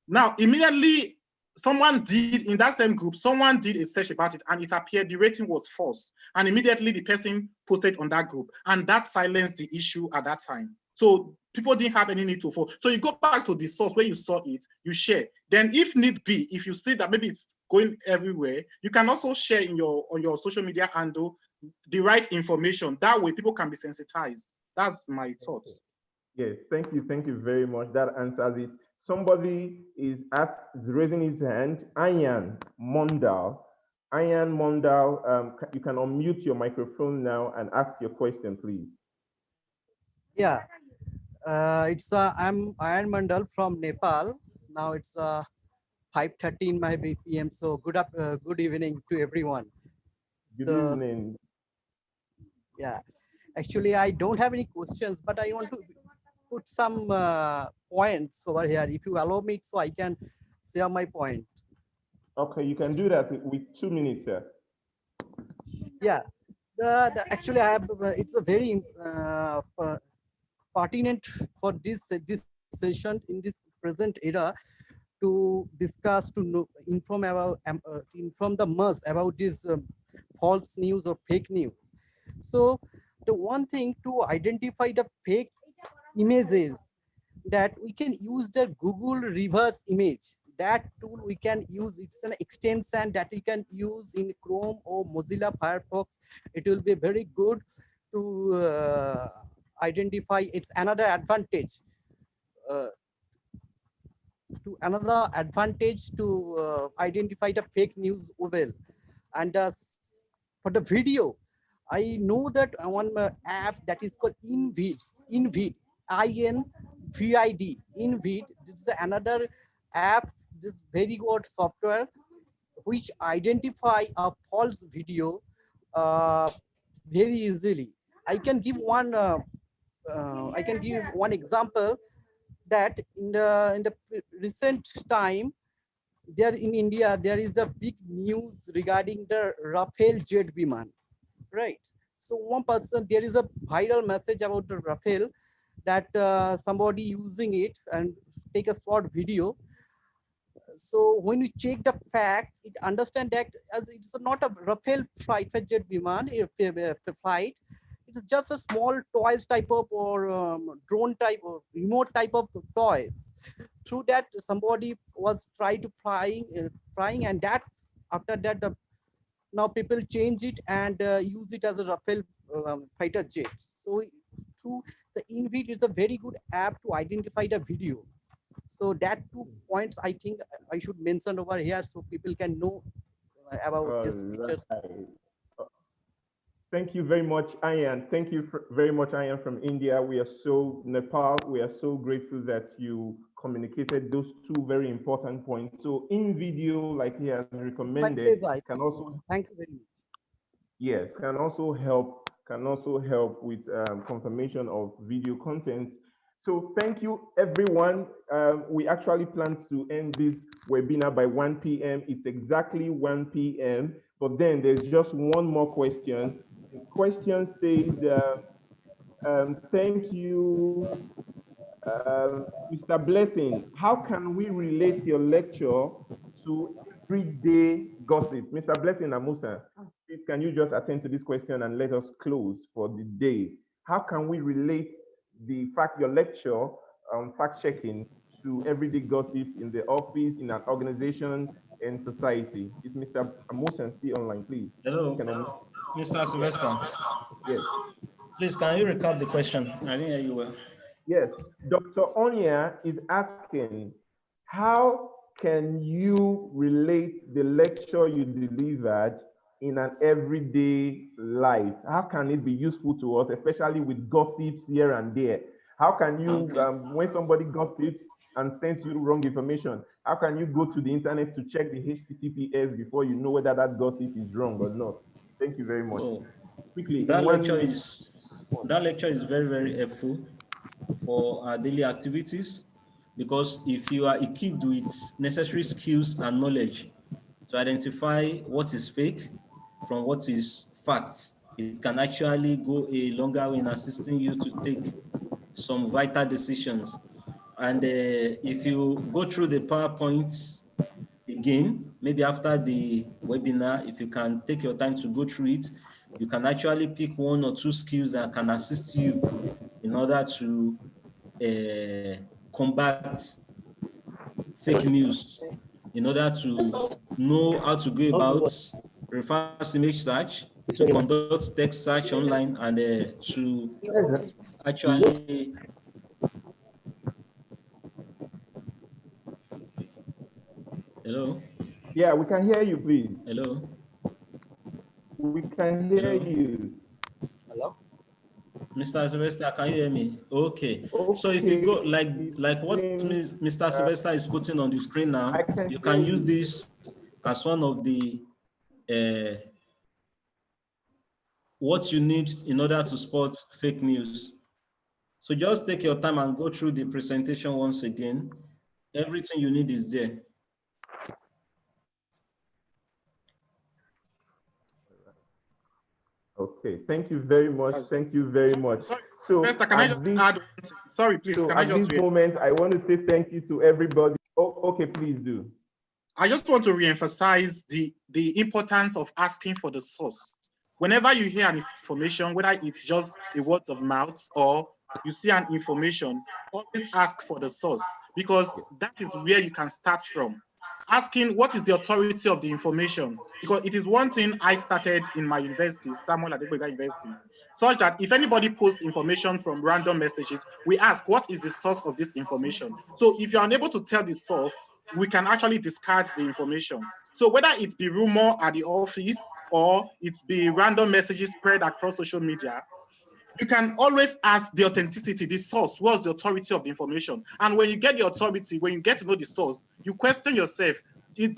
Now, immediately, someone did, in that same group, someone did a search about it and it appeared the rating was false. And immediately the person posted on that group and that silenced the issue at that time. So people didn't have any need to follow. So you go back to the source where you saw it, you share. Then if need be, if you see that maybe it's going everywhere, you can also share on your social media handle the right information. That way people can be sensitized. That's my thoughts. Yes, thank you very much. That answers it. Somebody is raising his hand. Ayan Mondal. Ayan Mondal, you can unmute your microphone now and ask your question, please. Yeah, I'm Ayan Mandal from Nepal. Now it's 5:30 in my PM. So good evening to everyone. Good evening. Yeah, actually I don't have any questions, but I want to put some points over here. If you allow me, so I can share my point. Okay, you can do that with 2 minutes, sir. Yeah, actually I have. It's a very pertinent for this session in this present era to discuss, to know, inform the mass about this false news or fake news. So the one thing to identify the fake images, that we can use the Google reverse image. That tool we can use. It's an extension that we can use in Chrome or Mozilla Firefox. It will be very good to identify. It's another advantage to identify the fake news well. And for the video, I know that one app that is called Invid, INVID, Invid. This is another app, this very good software which identify a false video very easily. I can give one example, that in the recent time, there in India, there is a big news regarding the Rafale jet Biman, right? So there is a viral message about the Rafale, that somebody using it and take a short video. So when we check the fact, it understand that as it's not a Rafale fighter jet Biman flight, it's just a small toys type of or drone type or remote type of toys. Through that, somebody was trying to flying, and that after that, now people change it and use it as a Rafale fighter jet. So through the Invid is a very good app to identify the video. So that 2 points I think I should mention over here, so people can know about this features. Thank you very much, Ayan. Thank you very much, Ayan, from India. We are Nepal, we are so grateful that you communicated those 2 very important points. So in video, like he has recommended, can also, thank you very much. Yes, can also help with confirmation of video content. So thank you, everyone. We actually planned to end this webinar by 1 p.m. It's exactly 1 p.m. But then there's just one more question. The question says, thank you, Mr. Blessing. How can we relate your lecture to everyday gossip? Mr. Blessing Amusa, please, can you just attend to this question and let us close for the day? How can we relate your lecture on fact-checking to everyday gossip in the office, in an organization, and society? Is Mr. Amusa still online, please? Hello, Mr. Sylvester. Yes. Please, can you recap the question? I didn't hear you well. Yes, Dr. Onya is asking, how can you relate the lecture you delivered in an everyday life? How can it be useful to us, especially with gossips here and there? How can you, when somebody gossips and sends you wrong information, how can you go to the internet to check the HTTPS before you know whether that gossip is wrong or not? Thank you very much. Quickly, that lecture is very, very helpful for our daily activities, because if you are equipped with necessary skills and knowledge to identify what is fake from what is facts, it can actually go a longer way in assisting you to take some vital decisions. And if you go through the PowerPoints again, maybe after the webinar, if you can take your time to go through it, you can actually pick one or two skills that can assist you in order to combat fake news, in order to know how to go about reverse image search, to conduct text search online, and to actually. Hello? Yeah, we can hear you, please. Hello? We can hear Hello? you. Hello? Mr. Sylvester, can you hear me? Okay. So if you Okay, go like what means, Mr. Sylvester is putting on the screen now, you can use this as one of the what you need in order to spot fake news. So just take your time and go through the presentation once again. Everything you need is there. Okay, thank you very much. Thank you very much. So, Sylvester, can I just add? Sorry, please. So can I at just this moment, I want to say thank you to everybody. Oh, okay, please do. I just want to reemphasize the importance of asking for the source. Whenever you hear an information, whether it's just a word of mouth or you see an information, always ask for the source, because that is where you can start from. Asking what is the authority of the information, because it is one thing I started in my university, Samuel Adegboyega University, such that if anybody posts information from random messages, we ask what is the source of this information. So if you're unable to tell the source, we can actually discard the information. So whether it be rumor at the office or it be random messages spread across social media, you can always ask the authenticity, the source, what's the authority of the information? And when you get the authority, when you get to know the source, you question yourself, is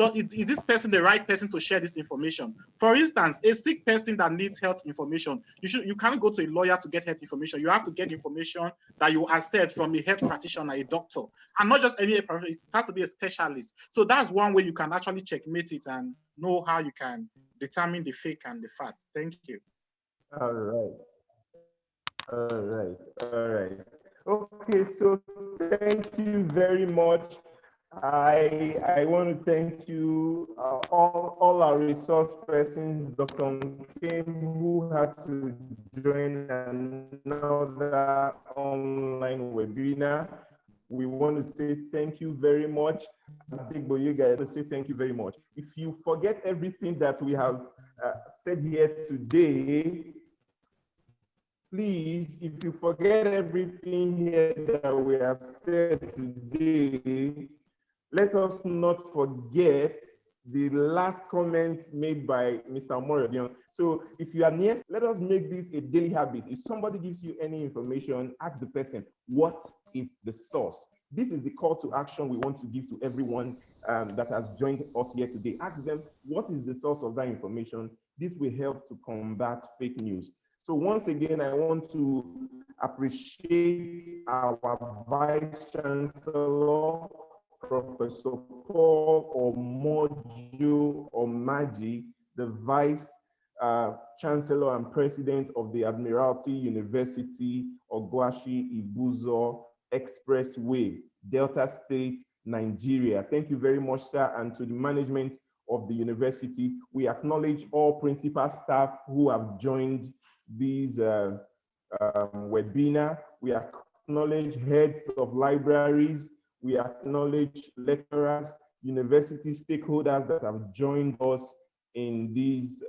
this person the right person to share this information? For instance, a sick person that needs health information, you can't go to a lawyer to get health information. You have to get information that you accept from a health practitioner, a doctor, and not just any, it has to be a specialist. So that's one way you can actually checkmate it and know how you can determine the fake and the fact. Thank you. All right. All right. All right. Okay, so thank you very much. I want to thank you, all our resource persons, Dr. Kim, who had to join another online webinar. We want to say thank you very much. Big boy, you guys, to say thank you very much. If you forget everything that we have said here today, please, if you forget everything here that we have said today, let us not forget the last comment made by Mr. Moradion. So if you are near, let us make this a daily habit. If somebody gives you any information, ask the person, what is the source? This is the call to action we want to give to everyone that has joined us here today. Ask them, what is the source of that information? This will help to combat fake news. So once again, I want to appreciate our Vice Chancellor, Professor Paul Omojo Omaji, the Vice Chancellor and President of the Admiralty University, Ogwashi Ibuzo Expressway, Delta State, Nigeria. Thank you very much, sir, and to the management of the university. We acknowledge all principal staff who have joined these webinar. We acknowledge heads of libraries. We acknowledge lecturers, university stakeholders that have joined us in this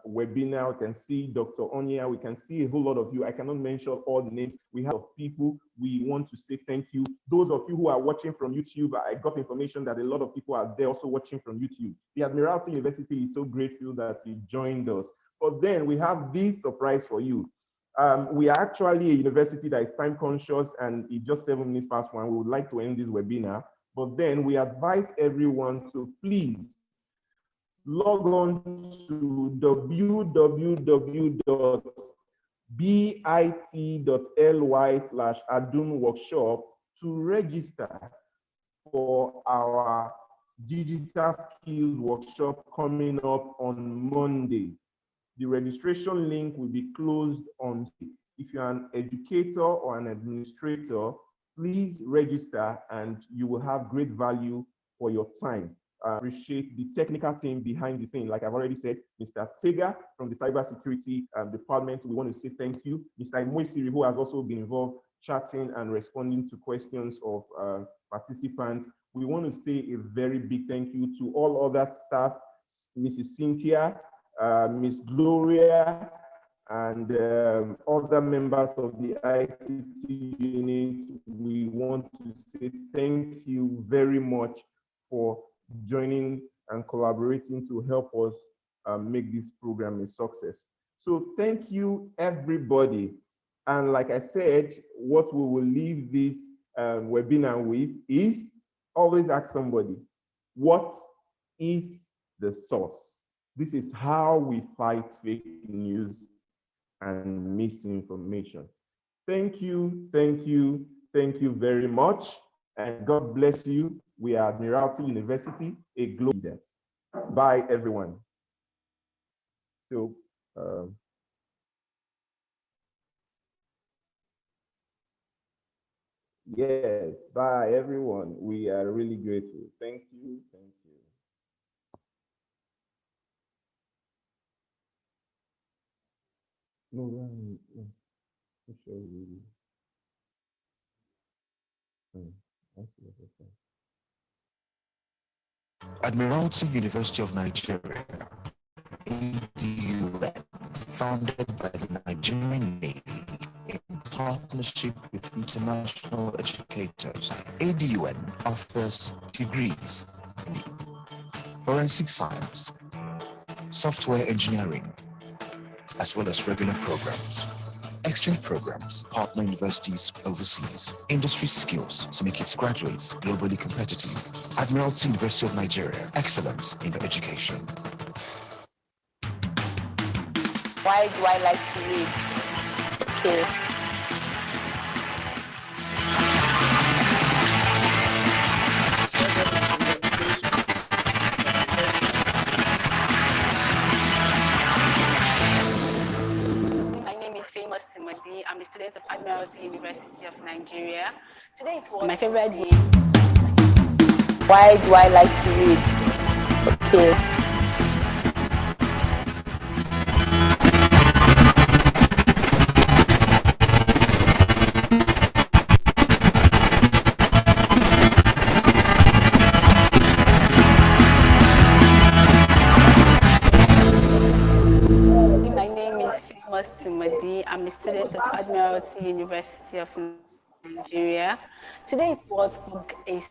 webinar. We can see Dr. Onya, we can see a whole lot of you. I cannot mention all the names. We have people. We want to say thank you. Those of you who are watching from YouTube, I got information that a lot of people are there also watching from YouTube. The Admiralty University is so grateful that you joined us. But then we have this surprise for you. We are actually a university that is time conscious, and it's just 7 minutes past 1. We would like to end this webinar, but then we advise everyone to please log on to www.bit.ly/Adun workshop to register for our digital skills workshop coming up on Monday. The registration link will be closed on. If you're an educator or an administrator, please register and you will have great value for your time. I appreciate the technical team behind the scene. Like I've already said, Mr. Tega from the cybersecurity department, we want to say thank you. Mr. Moisiri, who has also been involved chatting and responding to questions of participants. We want to say a very big thank you to all other staff, Mrs. Cynthia, Miss Gloria, and other members of the ICT unit. We want to say thank you very much for joining and collaborating to help us make this program a success. So thank you, everybody. And like I said, what we will leave this webinar with is always ask somebody, what is the source? This is how we fight fake news and misinformation. Thank you, thank you, thank you very much. And God bless you. We are Admiralty University, a global leader. Bye, everyone. So, yes, bye, everyone. We are really grateful. Thank you, thank you. No, no. Admiralty University of Nigeria, ADUN, founded by the Nigerian Navy in partnership with international educators. ADUN offers degrees in forensic science, software engineering, as well as regular programs. Exchange programs, partner universities overseas, industry skills to make its graduates globally competitive. Admiralty University of Nigeria, excellence in education. Why do I like to read? Okay. I'm a student of Admiralty University of Nigeria. Today it was my favorite day. Why do I like to read? Okay. I'm a student of Admiralty University of Nigeria. Today's words book is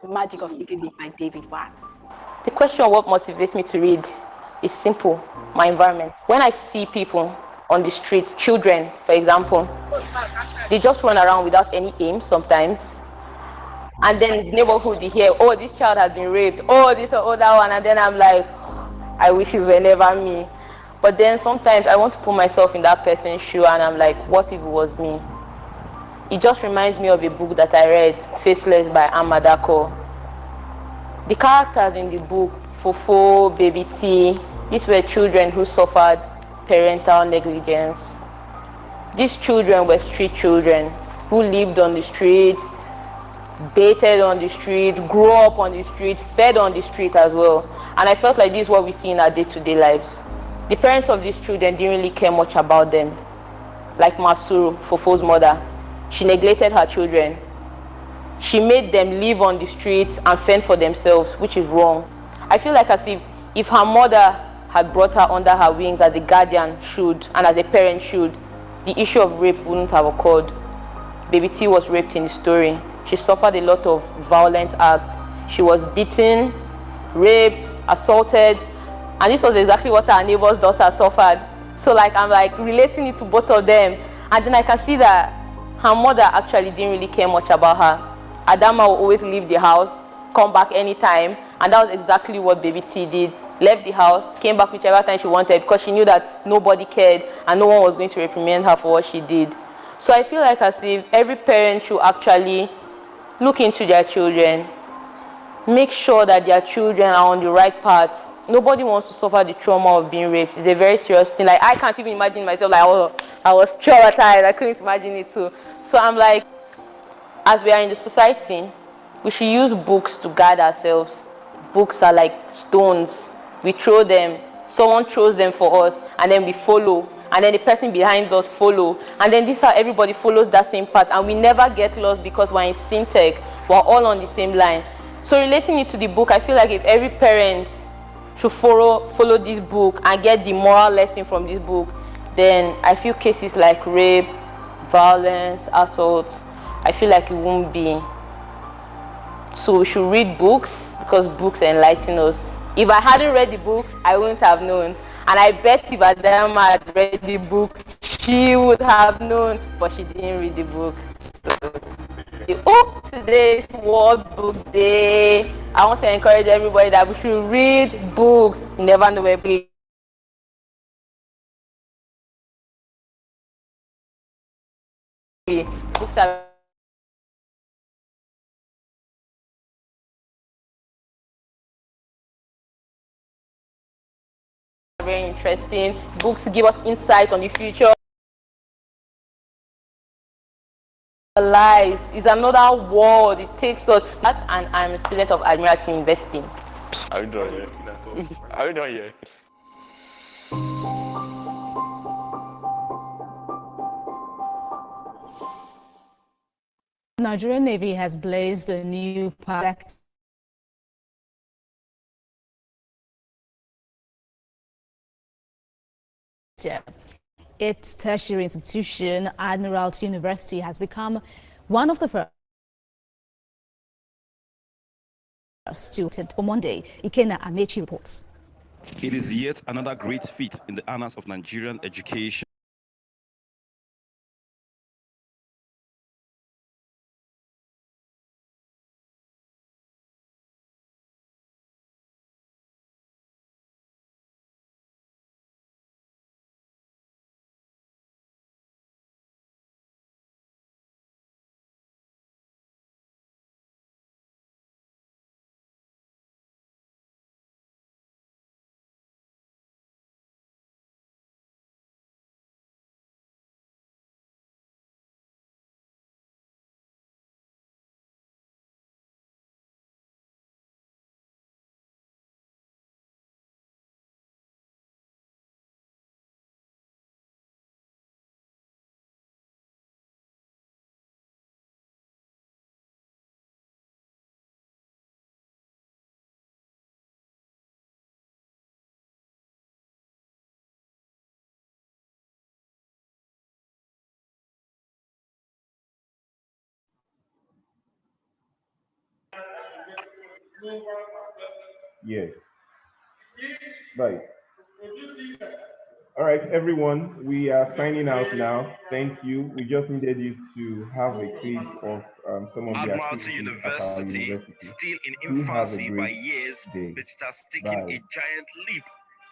The Magic of Thinking by David Watts. The question of what motivates me to read is simple, my environment. When I see people on the streets, children, for example, they just run around without any aim sometimes. And then in the neighborhood, you hear, oh, this child has been raped, oh, this or that one, and then I'm like, I wish it were never me. But then sometimes I want to put myself in that person's shoe and I'm like, what if it was me? It just reminds me of a book that I read, Faceless by Amadako. The characters in the book, Fofo, Baby T, these were children who suffered parental negligence. These children were street children who lived on the streets, dated on the street, grew up on the street, fed on the street as well. And I felt like this is what we see in our day-to-day lives. The parents of these children didn't really care much about them. Like Masuru, Fofo's mother, she neglected her children. She made them live on the streets and fend for themselves, which is wrong. I feel like as if her mother had brought her under her wings as a guardian should, and as a parent should, the issue of rape wouldn't have occurred. Baby T was raped in the story. She suffered a lot of violent acts. She was beaten, raped, assaulted, and this was exactly what our neighbor's daughter suffered. So I'm relating it to both of them. And then I can see that her mother actually didn't really care much about her. Adama would always leave the house, come back anytime, and that was exactly what Baby T did. Left the house, came back whichever time she wanted because she knew that nobody cared and no one was going to reprimand her for what she did. So I feel like as if every parent should actually look into their children, make sure that their children are on the right path. Nobody wants to suffer the trauma of being raped. It's a very serious thing. Like, I can't even imagine myself, like, oh, I was traumatized. I couldn't imagine it too. So I'm like, as we are in the society, we should use books to guide ourselves. Books are like stones. We throw them, someone throws them for us, and then we follow. And then the person behind us follow. And then this is how everybody follows that same path. And we never get lost because we're in syntech. We're all on the same line. So relating it to the book, I feel like if every parent should follow this book and get the moral lesson from this book, then I feel cases like rape, violence, assault, I feel like it won't be. So we should read books because books enlighten us. If I hadn't read the book, I wouldn't have known. And I bet if Adama had read the book, she would have known, but she didn't read the book. So, today's World Book Day. I want to encourage everybody that we should read books. You never know where we books are very interesting. Books give us insight on the future. Life is another world. It takes us. And I'm a student of Admiralty Investing. Are we done here? Are we done here? Nigerian Navy has blazed a new path. Its tertiary institution, Admiralty University, has become one of the first to for Monday. Ikena Amechi reports. It is yet another great feat in the annals of Nigerian education. Yes. Right. All right, everyone, we are signing out now. Thank you. We just needed you to have a clip of some of the Admiralty activities at our University, university. still in Do have a infancy by great years, day. but it has taken Bye. a giant leap